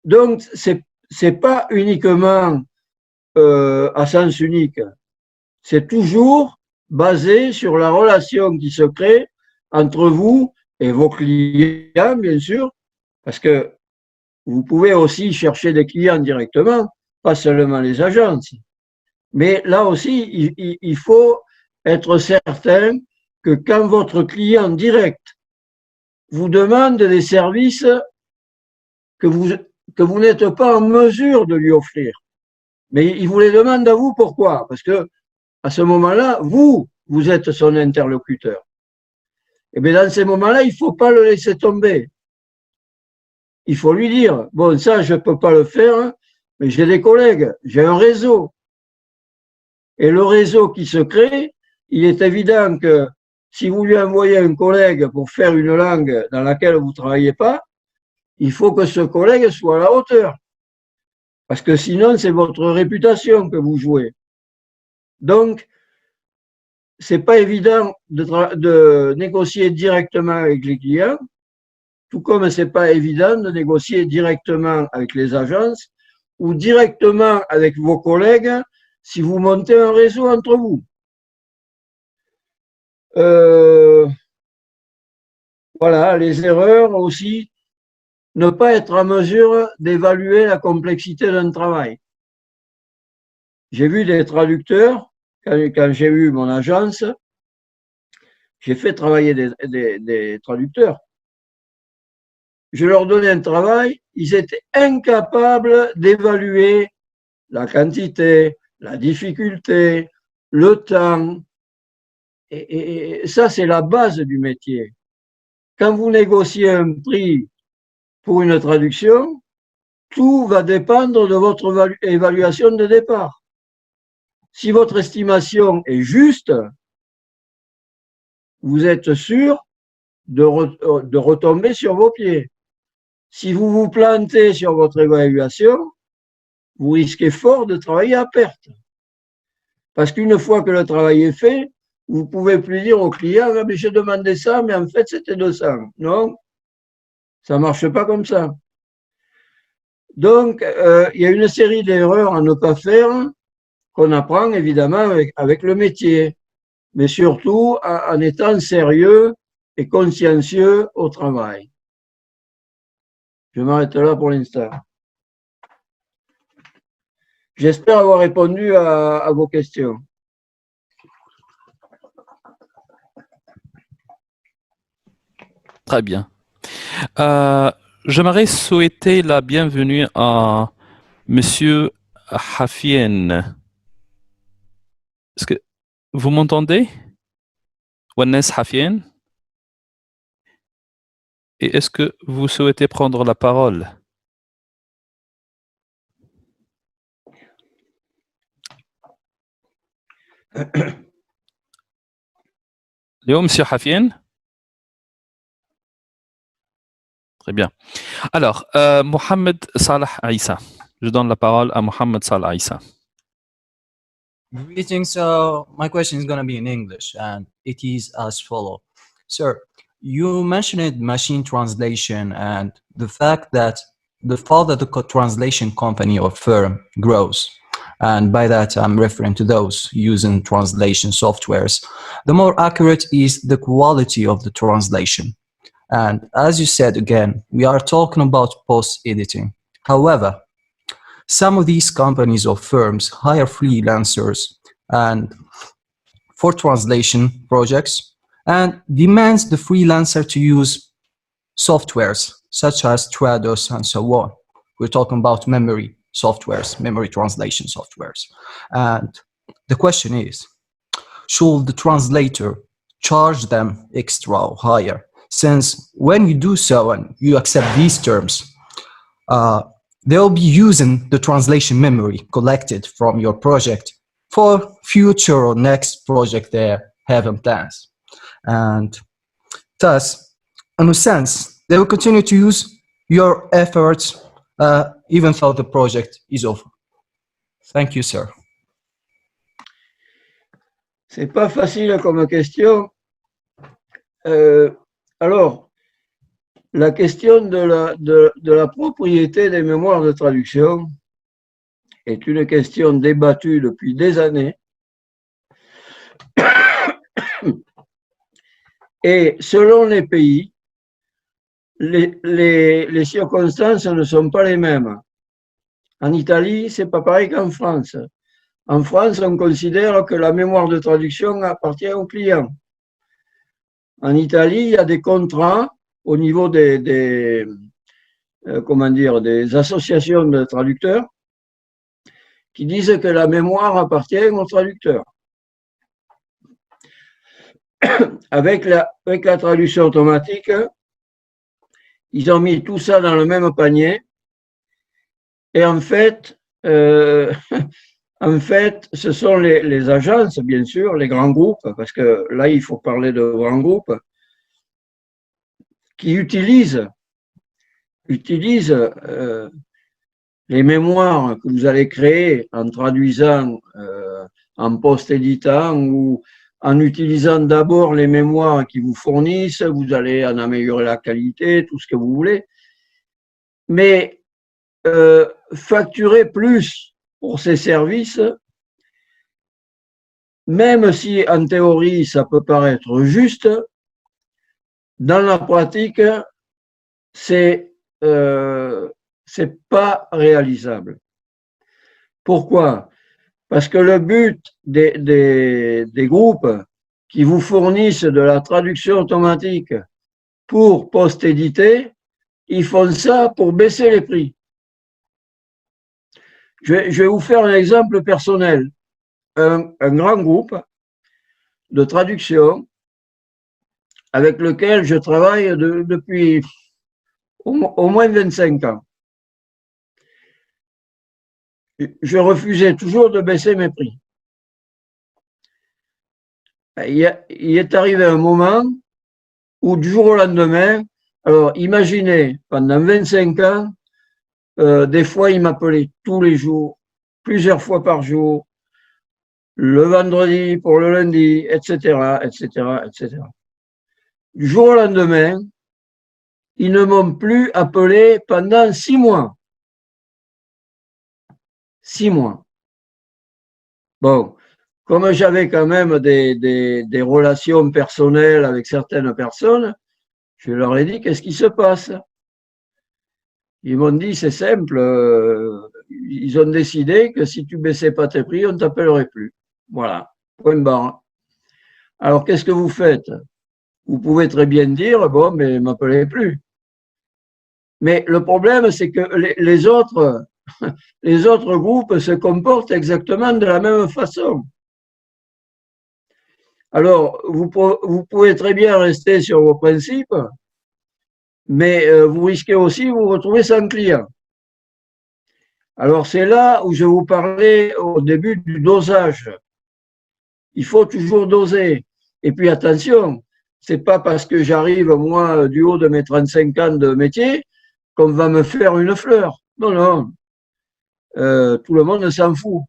Donc, c'est pas uniquement à sens unique. C'est toujours basé sur la relation qui se crée entre vous et vos clients, bien sûr, parce que vous pouvez aussi chercher des clients directement, pas seulement les agences. Mais là aussi, il faut être certain que quand votre client direct vous demande des services que vous n'êtes pas en mesure de lui offrir, mais il vous les demande à vous, pourquoi? Parce que à ce moment-là, vous êtes son interlocuteur. Et bien dans ces moments-là, il ne faut pas le laisser tomber. Il faut lui dire, bon, ça, je ne peux pas le faire, mais j'ai des collègues, j'ai un réseau. Et le réseau qui se crée, il est évident que si vous lui envoyez un collègue pour faire une langue dans laquelle vous ne travaillez pas, il faut que ce collègue soit à la hauteur. Parce que sinon, c'est votre réputation que vous jouez. Donc, c'est pas évident de négocier directement avec les clients, tout comme c'est pas évident de négocier directement avec les agences ou directement avec vos collègues si vous montez un réseau entre vous. Voilà, les erreurs aussi, ne pas être en mesure d'évaluer la complexité d'un travail. J'ai vu des traducteurs, quand j'ai eu mon agence, j'ai fait travailler des traducteurs. Je leur donnais un travail, ils étaient incapables d'évaluer la quantité, la difficulté, le temps. Et ça, c'est la base du métier. Quand vous négociez un prix pour une traduction, tout va dépendre de votre évaluation de départ. Si votre estimation est juste, vous êtes sûr de retomber sur vos pieds. Si vous vous plantez sur votre évaluation, vous risquez fort de travailler à perte. Parce qu'une fois que le travail est fait, vous ne pouvez plus dire au client, ah, mais j'ai demandé ça, mais en fait c'était 200. Non, ça ne marche pas comme ça. Donc, il y a une série d'erreurs à ne pas faire qu'on apprend évidemment avec le métier, mais surtout en étant sérieux et consciencieux au travail. Je m'arrête là pour l'instant. J'espère avoir répondu à vos questions. Très bien. J'aimerais souhaiter la bienvenue à Monsieur Hafien. Est-ce que vous m'entendez? Wannes Hafien? Et est-ce que vous souhaitez prendre la parole? Léo, Monsieur Hafien? Très bien. Alors, Mohamed Salah Aïssa. Je donne la parole à Mohamed Salah Aïssa. Greetings. So my question is going to be in English, and it is as follow. Sir, you mentioned machine translation and the fact that the further the translation company or firm grows, and by that I'm referring to those using translation softwares, the more accurate is the quality of the translation. And as you said again, we are talking about post-editing. However, some of these companies or firms hire freelancers and for translation projects and demands the freelancer to use softwares such as Trados and so on. We're talking about memory softwares, memory translation softwares. And the question is, should the translator charge them extra or higher? Since when you do so and you accept these terms, they'll be using the translation memory collected from your project for future or next project they have in plans. And thus, in a sense, they will continue to use your efforts even though the project is over. Thank you, sir. C'est pas facile comme question. Alors, la question de la propriété des mémoires de traduction est une question débattue depuis des années. Et selon les pays, les circonstances ne sont pas les mêmes. En Italie, c'est pas pareil qu'en France. En France, on considère que la mémoire de traduction appartient au client. En Italie, il y a des contrats au niveau des associations de traducteurs qui disent que la mémoire appartient au traducteur. Avec la traduction automatique, ils ont mis tout ça dans le même panier. Et en fait, ce sont les agences, bien sûr, les grands groupes, parce que là, il faut parler de grands groupes, qui utilisent les mémoires que vous allez créer en traduisant, en post-éditant ou en utilisant d'abord les mémoires qui vous fournissent, vous allez en améliorer la qualité, tout ce que vous voulez. Mais facturer plus pour ces services, même si en théorie ça peut paraître juste, dans la pratique, c'est pas réalisable. Pourquoi? Parce que le but des groupes qui vous fournissent de la traduction automatique pour post-éditer, ils font ça pour baisser les prix. Je vais vous faire un exemple personnel. Un grand groupe de traduction avec lequel je travaille depuis au moins 25 ans. Je refusais toujours de baisser mes prix. Il est arrivé un moment où du jour au lendemain, alors imaginez, pendant 25 ans, des fois il m'appelait tous les jours, plusieurs fois par jour, le vendredi pour le lundi, etc., etc., etc. Du jour au lendemain, ils ne m'ont plus appelé pendant 6 mois. 6 mois. Bon, comme j'avais quand même des relations personnelles avec certaines personnes, je leur ai dit, qu'est-ce qui se passe? Ils m'ont dit, c'est simple, ils ont décidé que si tu baissais pas tes prix, on ne t'appellerait plus. Voilà, point barre. Alors, qu'est-ce que vous faites? Vous pouvez très bien dire, bon, mais ne m'appelez plus. Mais le problème, c'est que les autres groupes se comportent exactement de la même façon. Alors, vous pouvez très bien rester sur vos principes, mais vous risquez aussi de vous retrouver sans client. Alors, c'est là où je vous parlais au début du dosage. Il faut toujours doser. Et puis, attention, C'est pas parce que j'arrive, moi, du haut de mes 35 ans de métier, qu'on va me faire une fleur. Non, non. Tout le monde s'en fout.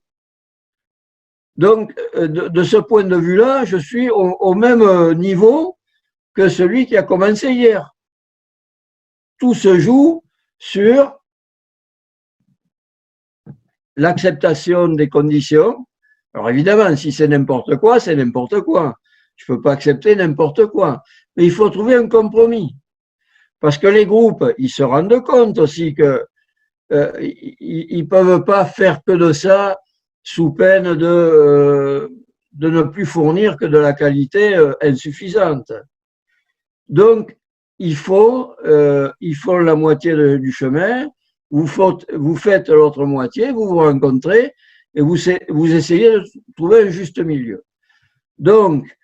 Donc, de ce point de vue-là, je suis au même niveau que celui qui a commencé hier. Tout se joue sur l'acceptation des conditions. Alors évidemment, si c'est n'importe quoi, c'est n'importe quoi. Je ne peux pas accepter n'importe quoi. Mais il faut trouver un compromis. Parce que les groupes, ils se rendent compte aussi que ils ne peuvent pas faire que de ça sous peine de ne plus fournir que de la qualité insuffisante. Donc, il faut la moitié du chemin, vous faites l'autre moitié, vous vous rencontrez et vous essayez de trouver un juste milieu. Donc,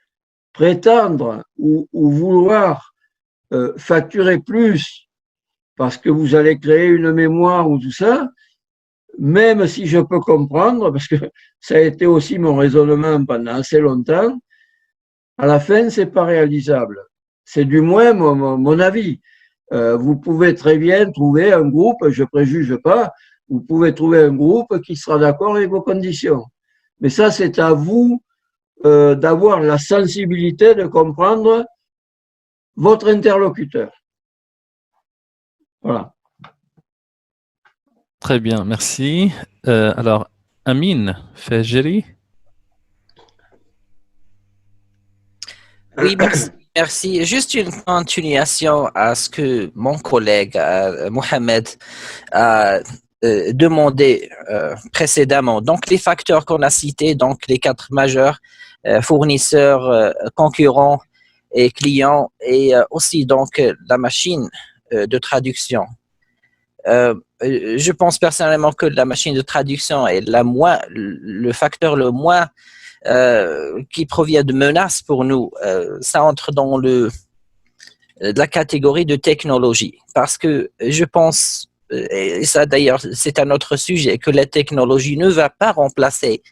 prétendre ou vouloir facturer plus parce que vous allez créer une mémoire ou tout ça, même si je peux comprendre, parce que ça a été aussi mon raisonnement pendant assez longtemps, à la fin, c'est pas réalisable. C'est du moins mon avis. Vous pouvez très bien trouver un groupe, je préjuge pas, vous pouvez trouver un groupe qui sera d'accord avec vos conditions. Mais ça, c'est à vous d'avoir la sensibilité de comprendre votre interlocuteur. Voilà. Très bien, merci. Alors, Amine Fejeri. Oui, merci. Merci. Juste une continuation à ce que mon collègue Mohamed a demandé précédemment. Donc, les facteurs qu'on a cités, donc les 4 majeurs, fournisseurs, concurrents et clients, et aussi donc la machine de traduction. Je pense personnellement que la machine de traduction est le facteur le moins qui provient de menaces pour nous. Ça entre dans la catégorie de technologie, parce que je pense, et ça d'ailleurs c'est un autre sujet, que la technologie ne va pas remplacer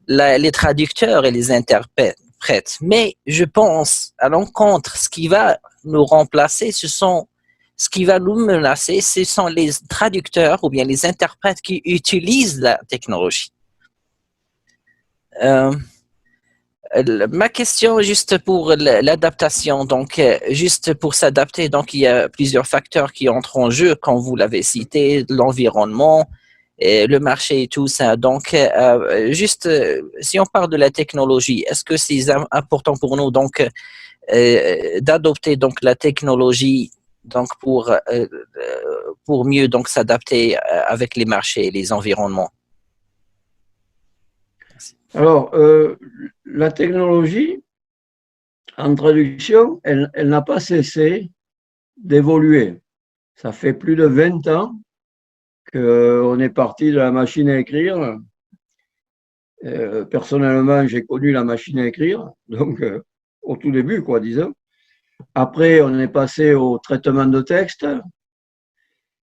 les traducteurs et les interprètes, mais je pense à l'encontre, ce qui va nous remplacer, ce qui va nous menacer, ce sont les traducteurs ou bien les interprètes qui utilisent la technologie. Ma question juste pour l'adaptation, donc juste pour s'adapter, donc il y a plusieurs facteurs qui entrent en jeu, comme vous l'avez cité, l'environnement, et le marché et tout ça. Donc juste si on parle de la technologie, est-ce que c'est important pour nous donc d'adopter donc la technologie donc pour mieux donc s'adapter avec les marchés et les environnements? Alors, la technologie, en traduction, elle n'a pas cessé d'évoluer. Ça fait plus de 20 ans qu'on est parti de la machine à écrire. Personnellement, j'ai connu la machine à écrire, donc au tout début, quoi, disons. Après, on est passé au traitement de texte.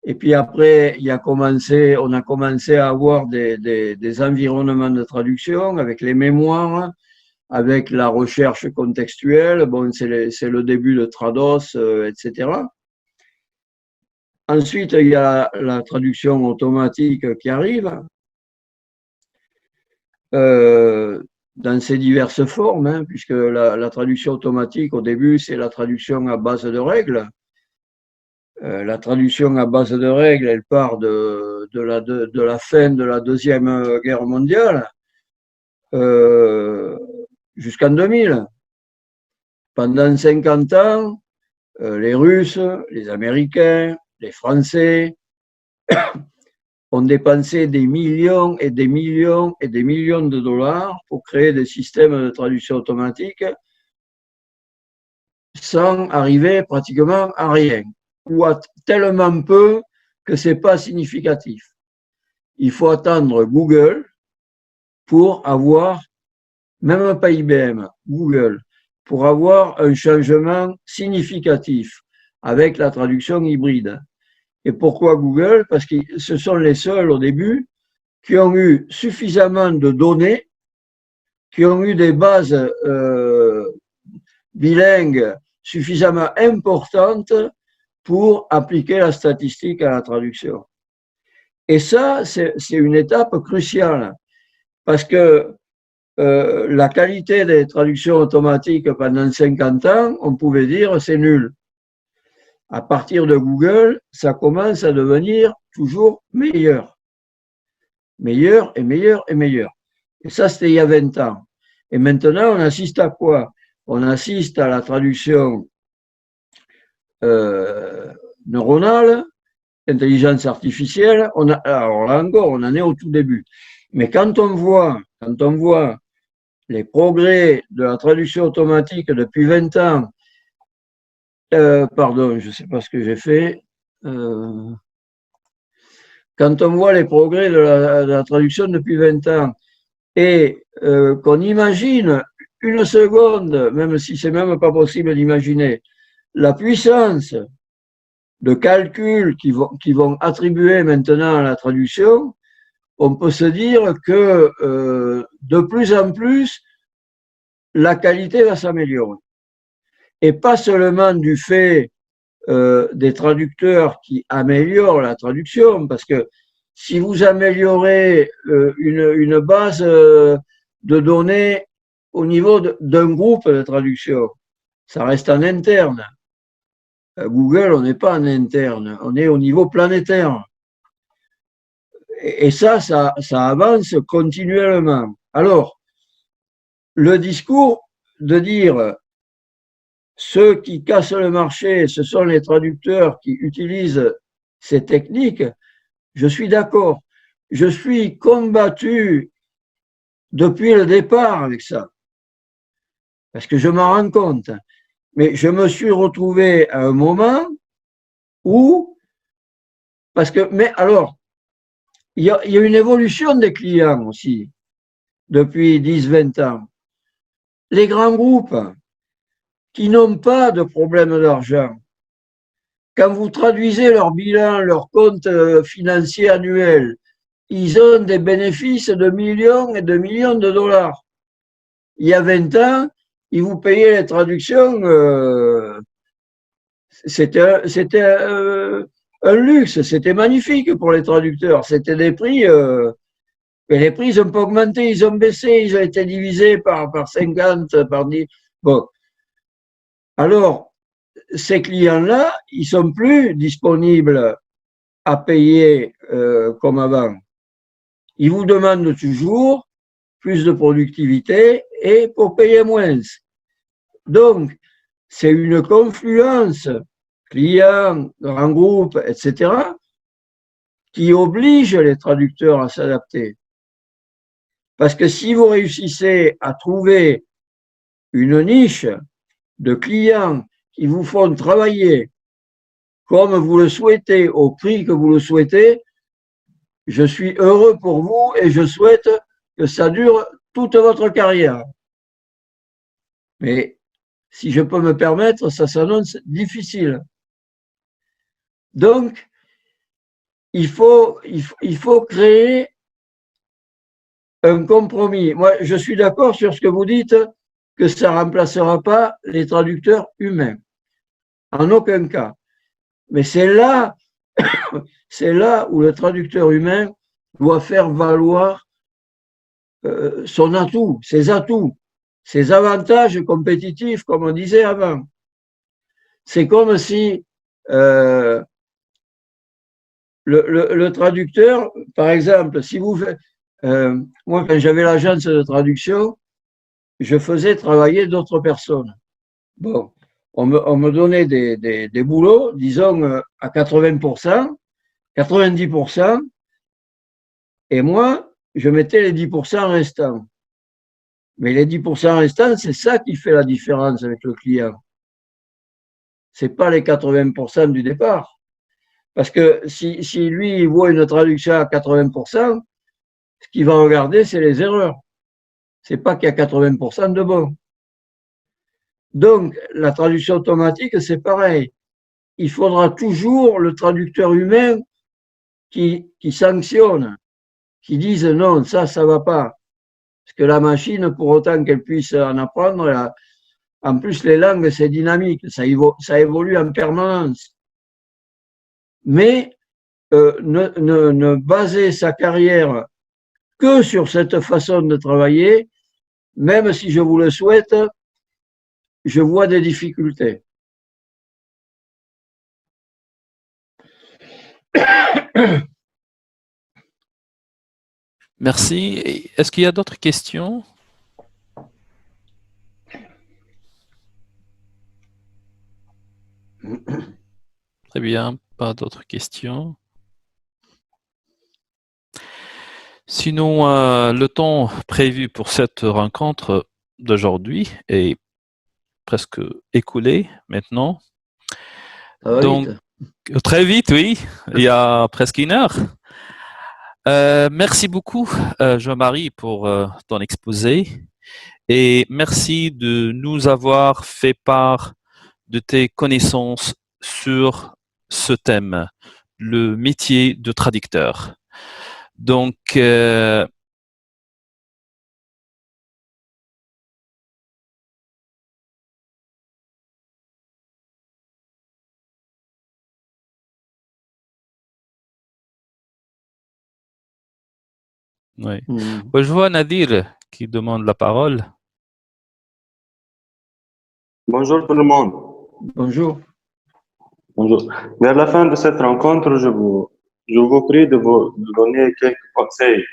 Et puis après, on a commencé à avoir des environnements de traduction avec les mémoires, avec la recherche contextuelle. Bon, c'est le début de Trados, etc. Ensuite, il y a la traduction automatique qui arrive dans ses diverses formes, hein, puisque la traduction automatique, au début, c'est la traduction à base de règles. La traduction à base de règles, elle part de la fin de la Deuxième Guerre mondiale jusqu'en 2000. Pendant 50 ans, les Russes, les Américains, les Français ont dépensé des millions et des millions et des millions de dollars pour créer des systèmes de traduction automatique sans arriver pratiquement à rien, ou à tellement peu que ce n'est pas significatif. Il faut attendre Google pour avoir, même pas IBM, Google, pour avoir un changement significatif avec la traduction hybride. Et pourquoi Google? Parce que ce sont les seuls au début qui ont eu suffisamment de données, qui ont eu des bases bilingue suffisamment importante pour appliquer la statistique à la traduction. Et ça, c'est une étape cruciale parce que la qualité des traductions automatiques pendant 50 ans, on pouvait dire c'est nul. À partir de Google, ça commence à devenir toujours meilleur. Meilleur et meilleur et meilleur. Et ça, c'était il y a 20 ans. Et maintenant, on assiste à quoi? On assiste à la traduction neuronale, intelligence artificielle. Alors là encore, on en est au tout début. Mais quand on voit les progrès de la traduction automatique depuis 20 ans, pardon, je ne sais pas ce que j'ai fait. Quand on voit les progrès de la traduction depuis 20 ans et qu'on imagine une seconde, même si c'est même pas possible d'imaginer, la puissance de calcul qui vont attribuer maintenant à la traduction, on peut se dire que de plus en plus, la qualité va s'améliorer. Et pas seulement du fait des traducteurs qui améliorent la traduction, parce que si vous améliorez une base de données au niveau d'un groupe de traduction, ça reste en interne. Google, on n'est pas en interne, on est au niveau planétaire. Et ça avance continuellement. Alors, le discours de dire ceux qui cassent le marché, ce sont les traducteurs qui utilisent ces techniques, je suis d'accord. Je suis combattu depuis le départ avec ça. Parce que je m'en rends compte. Mais je me suis retrouvé à un moment où, mais alors, il y a une évolution des clients aussi, depuis 10-20 ans. Les grands groupes qui n'ont pas de problème d'argent, quand vous traduisez leur bilan, leur compte financier annuel, ils ont des bénéfices de millions et de millions de dollars. Il y a 20 ans, ils vous payaient les traductions, c'était un luxe, c'était magnifique pour les traducteurs. C'était des prix, et les prix n'ont pas augmenté, ils ont baissé, ils ont été divisés par 50, par 10. Bon. Alors, ces clients-là, ils sont plus disponibles à payer comme avant. Ils vous demandent toujours plus de productivité et pour payer moins. Donc, c'est une confluence clients, grands groupes, etc., qui oblige les traducteurs à s'adapter. Parce que si vous réussissez à trouver une niche de clients qui vous font travailler comme vous le souhaitez, au prix que vous le souhaitez, je suis heureux pour vous et je souhaite que ça dure toute votre carrière. Mais si je peux me permettre, ça s'annonce difficile. Donc, il faut créer un compromis. Moi, je suis d'accord sur ce que vous dites, que ça ne remplacera pas les traducteurs humains. En aucun cas. Mais c'est là où le traducteur humain doit faire valoir son atout, ses avantages compétitifs, comme on disait avant. C'est comme si le traducteur, par exemple, si vous faites, moi, quand j'avais l'agence de traduction, je faisais travailler d'autres personnes. Bon, on me donnait des boulots, disons, à 80%, 90%, et moi, je mettais les 10% restants. Mais les 10% restants, c'est ça qui fait la différence avec le client. C'est pas les 80% du départ. Parce que si lui, il voit une traduction à 80%, ce qu'il va regarder, c'est les erreurs. C'est pas qu'il y a 80% de bon. Donc, la traduction automatique, c'est pareil. Il faudra toujours le traducteur humain qui sanctionne, qui dise non, ça va pas. Parce que la machine, pour autant qu'elle puisse en apprendre, En plus, les langues, c'est dynamique, ça évolue en permanence. Mais ne baser sa carrière que sur cette façon de travailler, même si je vous le souhaite, je vois des difficultés. Merci. Est-ce qu'il y a d'autres questions? Très bien, pas d'autres questions. Sinon, le temps prévu pour cette rencontre d'aujourd'hui est presque écoulé maintenant. Ça va Donc, vite. très vite, oui, il y a presque une heure. Merci beaucoup, Jean-Marie, pour ton exposé et merci de nous avoir fait part de tes connaissances sur ce thème, le métier de traducteur. Donc, oui. Je vois Nadir qui demande la parole. Bonjour tout le monde. Bonjour. Bonjour. Vers la fin de cette rencontre, je vous prie de vous donner quelques conseils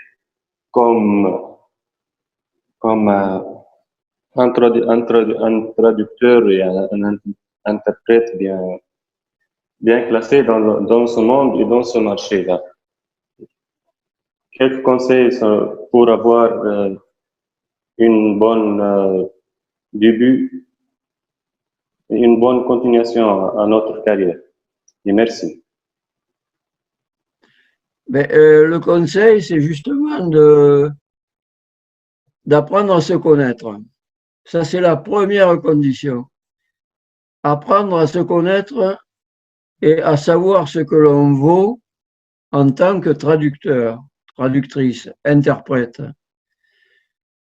comme un traducteur et un interprète bien classé dans ce monde et dans ce marché-là. Quelques conseils pour avoir une bonne début et une bonne continuation à notre carrière. Et merci. Mais, le conseil, c'est justement d'apprendre à se connaître. Ça, c'est la première condition. Apprendre à se connaître et à savoir ce que l'on vaut en tant que traducteur, traductrice, interprète.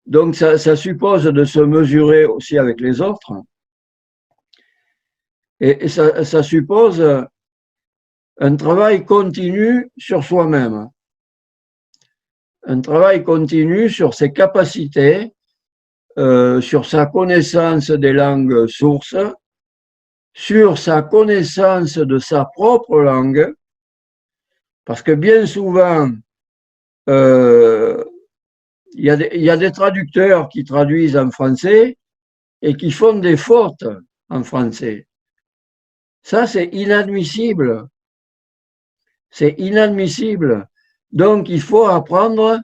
Donc, ça suppose de se mesurer aussi avec les autres. Et ça suppose un travail continu sur soi-même. Un travail continu sur ses capacités, sur sa connaissance des langues sources, sur sa connaissance de sa propre langue, parce que bien souvent, il y a des traducteurs qui traduisent en français et qui font des fautes en français. Ça, c'est inadmissible. C'est inadmissible. Donc, il faut apprendre,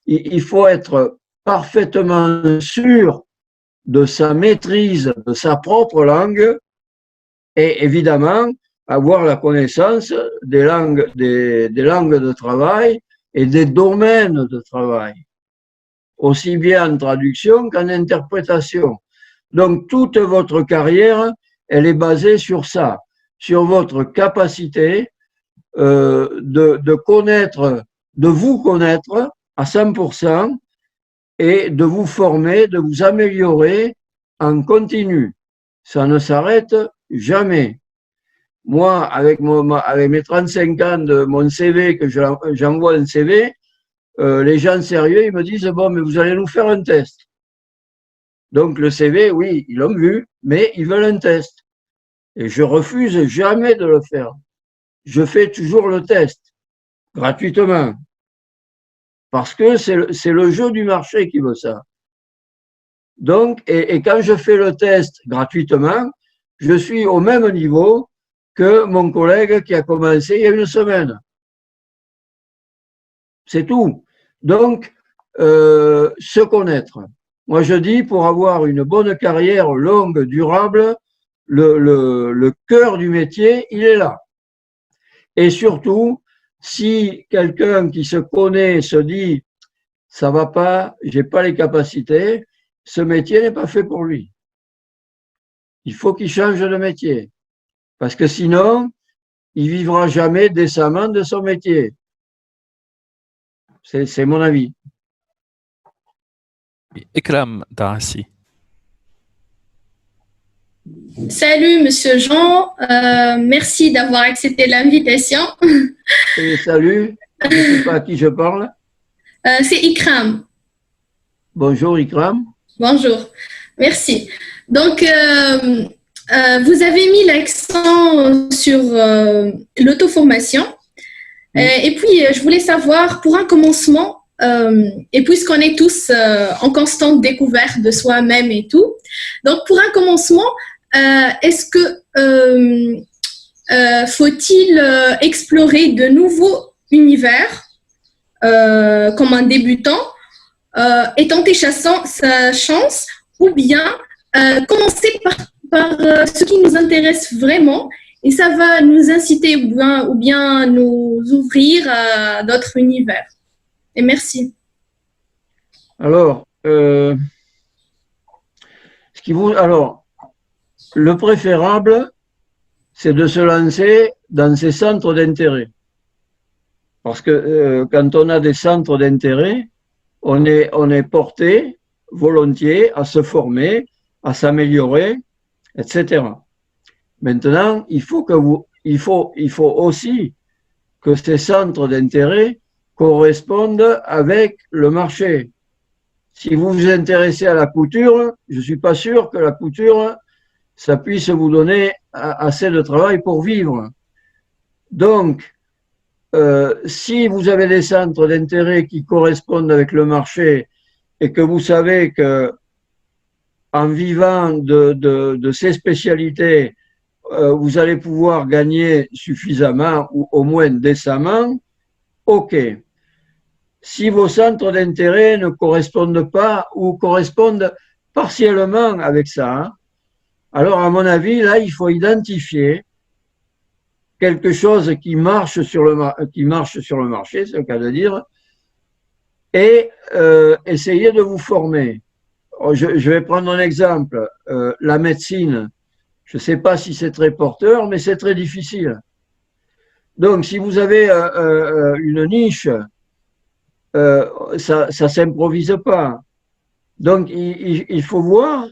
il faut être parfaitement sûr de sa maîtrise de sa propre langue et évidemment avoir la connaissance des langues de travail et des domaines de travail, aussi bien en traduction qu'en interprétation. Donc, toute votre carrière, elle est basée sur ça, sur votre capacité de connaître, de vous connaître à 100% et de vous former, de vous améliorer en continu. Ça ne s'arrête jamais. Moi, avec mes 35 ans de mon CV, que j'envoie un CV, les gens sérieux, ils me disent, bon, mais vous allez nous faire un test. Donc, le CV, oui, ils l'ont vu, mais ils veulent un test. Et je refuse jamais de le faire. Je fais toujours le test, gratuitement. Parce que c'est le jeu du marché qui veut ça. Donc, et quand je fais le test gratuitement, je suis au même niveau que mon collègue qui a commencé il y a une semaine. C'est tout. Donc, se connaître. Moi, je dis, pour avoir une bonne carrière longue, durable, le cœur du métier, il est là. Et surtout, si quelqu'un qui se connaît se dit, ça va pas, j'ai pas les capacités, ce métier n'est pas fait pour lui. Il faut qu'il change de métier. Parce que sinon, il vivra jamais décemment de son métier. C'est mon avis. Ikram Darassi. Salut, Monsieur Jean. Merci d'avoir accepté l'invitation. Et salut, je ne sais pas à qui je parle. C'est Ikram. Bonjour Ikram. Bonjour. Merci. Donc, vous avez mis l'accent sur l'auto-formation. Et puis, je voulais savoir, pour un commencement, et puisqu'on est tous en constante découverte de soi-même et tout, donc pour un commencement, est-ce que faut-il explorer de nouveaux univers comme un débutant et tenter sa chance, ou bien commencer par ce qui nous intéresse vraiment, et ça va nous inciter ou bien nous ouvrir à d'autres univers. Et merci. Alors, le préférable, c'est de se lancer dans ces centres d'intérêt. Parce que quand on a des centres d'intérêt, on est porté volontiers à se former, à s'améliorer, etc. Maintenant, il faut aussi que ces centres d'intérêt correspondent avec le marché. Si vous vous intéressez à la couture, je ne suis pas sûr que la couture, ça puisse vous donner assez de travail pour vivre. Donc, si vous avez des centres d'intérêt qui correspondent avec le marché et que vous savez que en vivant de ces spécialités, vous allez pouvoir gagner suffisamment ou au moins décemment, ok. Si vos centres d'intérêt ne correspondent pas ou correspondent partiellement avec ça, alors à mon avis, là, il faut identifier quelque chose qui marche sur le marché, c'est le cas de dire, et essayer de vous former. Je vais prendre un exemple. La médecine, je ne sais pas si c'est très porteur, mais c'est très difficile. Donc, si vous avez une niche, ça ne s'improvise pas. Donc, il faut voir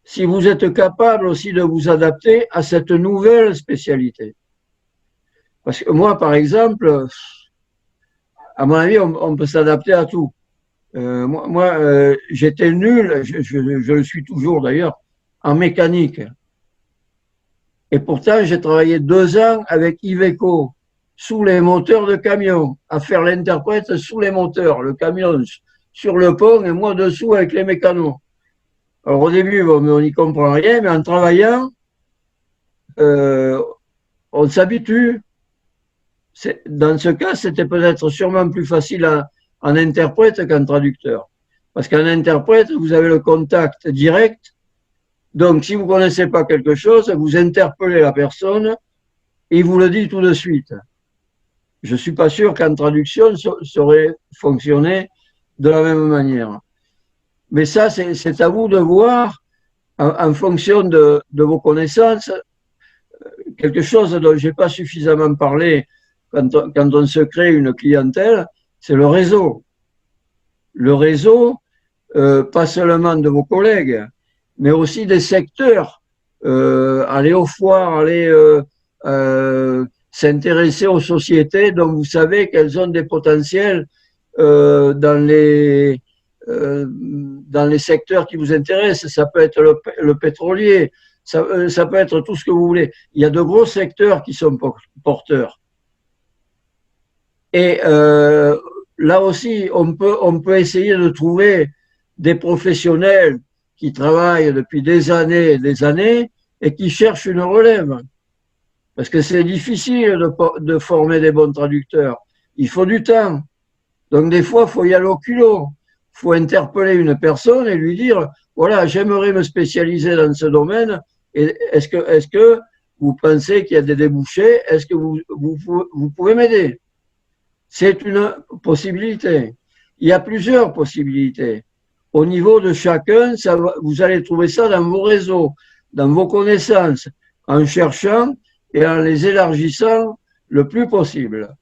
si vous êtes capable aussi de vous adapter à cette nouvelle spécialité. Parce que moi, par exemple, à mon avis, on peut s'adapter à tout. J'étais nul, je le suis toujours d'ailleurs, en mécanique. Et pourtant, j'ai travaillé 2 ans avec Iveco, sous les moteurs de camion, à faire l'interprète sous les moteurs, le camion sur le pont et moi dessous avec les mécanos. Alors au début, on n'y comprend rien, mais en travaillant, on s'habitue. Dans ce cas, c'était peut-être sûrement plus facile en interprète qu'en traducteur. Parce qu'en interprète, vous avez le contact direct. Donc, si vous ne connaissez pas quelque chose, vous interpellez la personne et il vous le dit tout de suite. Je ne suis pas sûr qu'en traduction, ça aurait fonctionné de la même manière. Mais ça, c'est à vous de voir, en fonction de vos connaissances, quelque chose dont je n'ai pas suffisamment parlé quand on se crée une clientèle, c'est le réseau. Le réseau, pas seulement de vos collègues, mais aussi des secteurs. Aller aux foires, aller s'intéresser aux sociétés dont vous savez qu'elles ont des potentiels dans les secteurs qui vous intéressent. Ça peut être le pétrolier, ça peut être tout ce que vous voulez. Il y a de gros secteurs qui sont porteurs. Et là aussi, on peut essayer de trouver des professionnels qui travaillent depuis des années et qui cherchent une relève. Parce que c'est difficile de former des bons traducteurs. Il faut du temps. Donc des fois, il faut y aller au culot. Il faut interpeller une personne et lui dire, voilà, j'aimerais me spécialiser dans ce domaine. Et est-ce que vous pensez qu'il y a des débouchés? Est-ce que vous pouvez m'aider? C'est une possibilité. Il y a plusieurs possibilités. Au niveau de chacun, vous allez trouver ça dans vos réseaux, dans vos connaissances, en cherchant et en les élargissant le plus possible.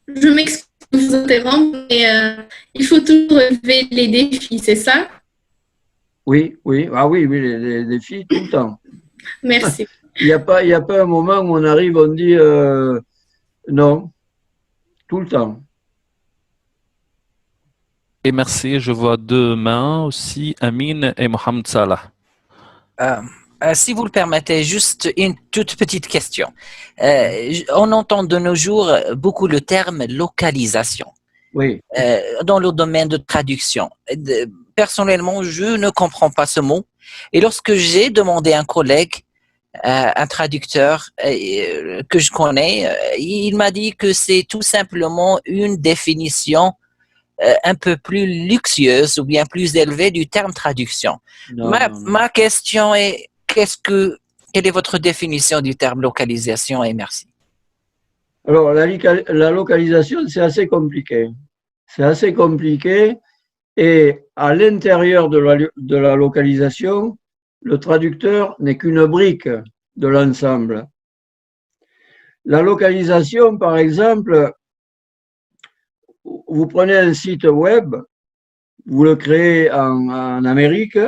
Je m'excuse de vous interrompre, mais il faut toujours relever les défis, c'est ça? Oui, oui, ah oui, oui, les filles tout le temps. Merci. Il y a pas un moment où on arrive, on dit non, tout le temps. Et merci, je vois deux mains aussi, Amine et Mohamed Salah. Euh, Si vous le permettez, juste une toute petite question. On entend de nos jours beaucoup le terme localisation Oui, dans le domaine de traduction. Personnellement, je ne comprends pas ce mot. Et lorsque j'ai demandé à un collègue, un traducteur que je connais, il m'a dit que c'est tout simplement une définition un peu plus luxueuse ou bien plus élevée du terme traduction. non, non, non. Ma question est, quelle est votre définition du terme localisation et merci. Alors, la localisation, c'est assez compliqué. C'est assez compliqué et à l'intérieur de la localisation, le traducteur n'est qu'une brique de l'ensemble. La localisation, par exemple, vous prenez un site web, vous le créez en Amérique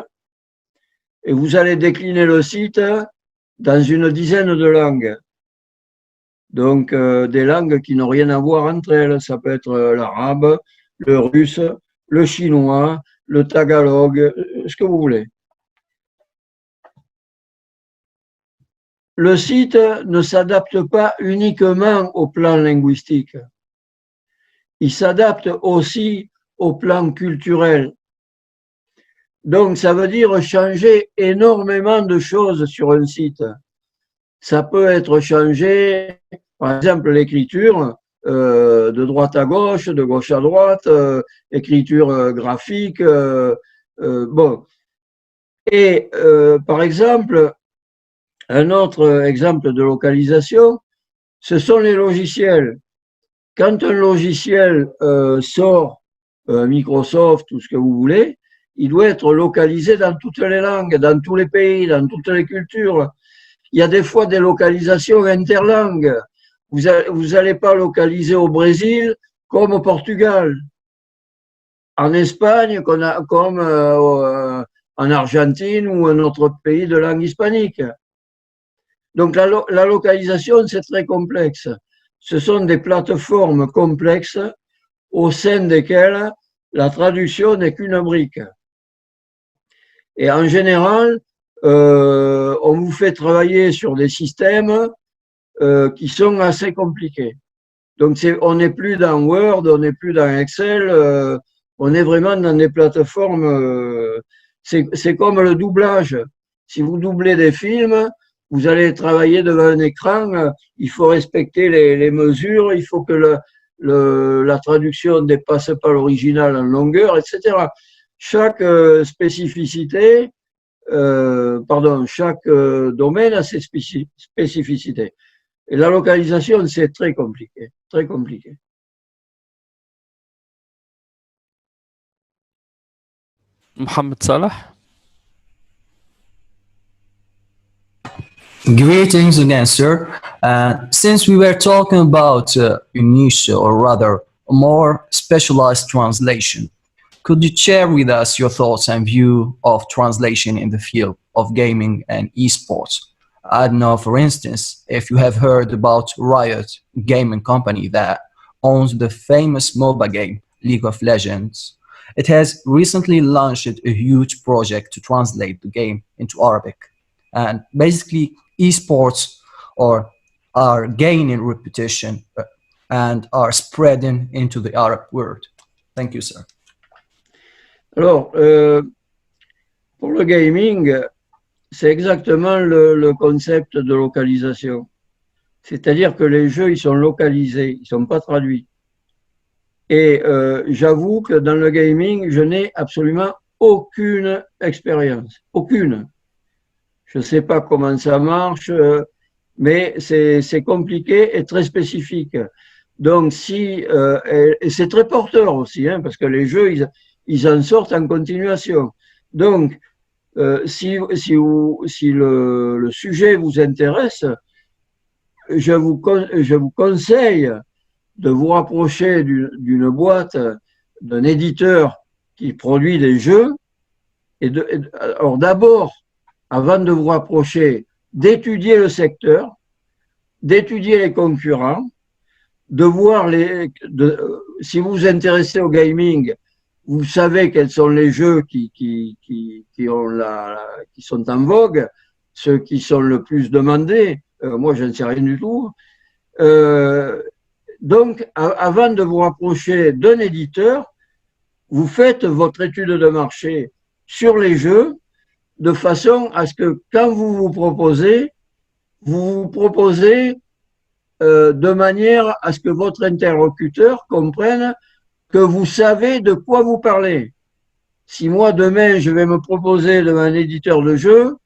et vous allez décliner le site dans une dizaine de langues. Donc, des langues qui n'ont rien à voir entre elles. Ça peut être l'arabe, le russe, le chinois, le tagalog, ce que vous voulez. Le site ne s'adapte pas uniquement au plan linguistique. Il s'adapte aussi au plan culturel. Donc, ça veut dire changer énormément de choses sur un site. Ça peut être changé, par exemple, l'écriture de droite à gauche, de gauche à droite, écriture graphique. Bon. Et par exemple, un autre exemple de localisation, ce sont les logiciels. Quand un logiciel sort, Microsoft ou ce que vous voulez, il doit être localisé dans toutes les langues, dans tous les pays, dans toutes les cultures. Il y a des fois des localisations interlangues. Vous allez pas localiser au Brésil comme au Portugal, en Espagne comme en Argentine ou un autre pays de langue hispanique. Donc la localisation, c'est très complexe. Ce sont des plateformes complexes au sein desquelles la traduction n'est qu'une brique. Et en général, on vous fait travailler sur des systèmes qui sont assez compliqués. Donc, on n'est plus dans Word, on n'est plus dans Excel, on est vraiment dans des plateformes. C'est comme le doublage. Si vous doublez des films, vous allez travailler devant un écran, il faut respecter les mesures, il faut que la traduction ne dépasse pas l'original en longueur, etc. Chaque spécificité, chaque domaine a ses spécificités. Et la localisation, c'est très compliqué, très compliqué. Mohamed Salah. Greetings again, sir. Since we were talking about a niche, or rather a more specialized translation, could you share with us your thoughts and view of translation in the field of gaming and esports? I don't know, for instance, if you have heard about Riot gaming company that owns the famous MOBA game, League of Legends. It has recently launched a huge project to translate the game into Arabic. And basically, esports are gaining reputation and are spreading into the Arab world. Thank you, sir. Alors, pour le gaming, c'est exactement le concept de localisation. C'est-à-dire que les jeux, ils sont localisés, ils ne sont pas traduits. Et j'avoue que dans le gaming, je n'ai absolument aucune expérience. Aucune. Je ne sais pas comment ça marche, mais c'est compliqué et très spécifique. Donc, et c'est très porteur aussi, hein, parce que les jeux, ils en sortent en continuation. Donc, si le sujet vous intéresse, je vous conseille de vous rapprocher d'une boîte, d'un éditeur qui produit des jeux Alors d'abord, avant de vous rapprocher, d'étudier le secteur, d'étudier les concurrents, de voir si vous vous intéressez au gaming, vous savez quels sont les jeux qui sont en vogue, ceux qui sont le plus demandés. Moi, je ne sais rien du tout. Donc, avant de vous rapprocher d'un éditeur, vous faites votre étude de marché sur les jeux de façon à ce que quand vous proposez de manière à ce que votre interlocuteur comprenne que vous savez de quoi vous parlez. Si moi, demain, je vais me proposer devant un éditeur de jeu,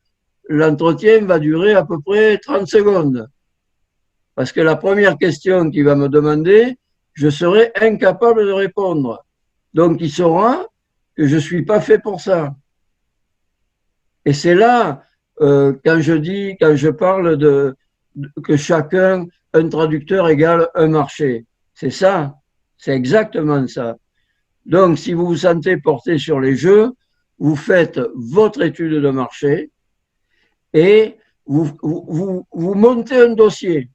l'entretien va durer à peu près 30 secondes. Parce que la première question qu'il va me demander, je serai incapable de répondre. Donc, il saura que je ne suis pas fait pour ça. Et c'est là, quand je parle que chacun, un traducteur égale un marché. C'est ça, c'est exactement ça. Donc, si vous vous sentez porté sur les jeux, vous faites votre étude de marché et vous montez un dossier.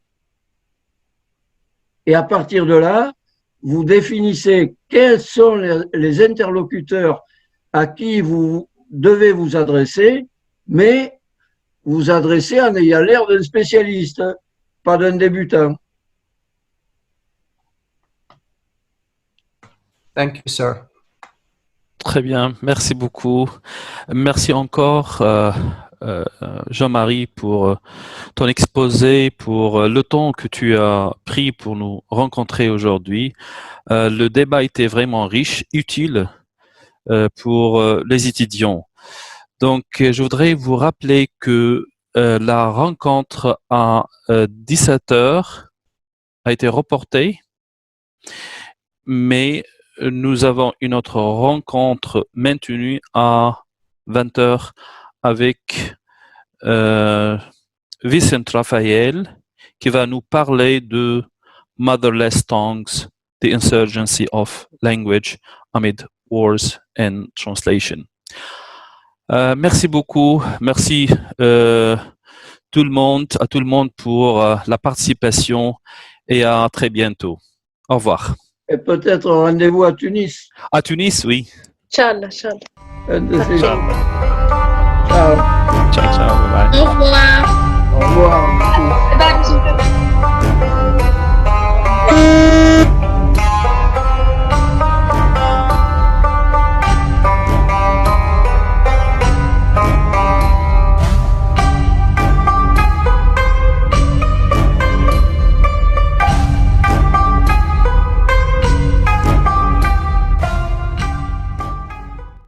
Et à partir de là, vous définissez quels sont les interlocuteurs à qui vous devez vous adresser, mais vous adresser en ayant l'air d'un spécialiste, pas d'un débutant. Thank you, sir. Très bien, merci beaucoup. Merci encore, Jean-Marie, pour ton exposé, pour le temps que tu as pris pour nous rencontrer aujourd'hui. Le débat était vraiment riche, utile pour les étudiants. Donc, je voudrais vous rappeler que la rencontre à 17h a été reportée, mais nous avons une autre rencontre maintenue à 20h avec Vicent Raphaël qui va nous parler de Motherless Tongues, the Insurgency of Language amid Wars and Translation. Merci beaucoup, merci à tout le monde pour la participation et à très bientôt. Au revoir. Et peut-être rendez-vous à Tunis. À Tunis, oui. Inch'Allah, Inch'Allah. Un de ces Ciao. jours. Ciao. Ciao, ciao, bye bye. Au revoir. Au revoir. Bye, monsieur.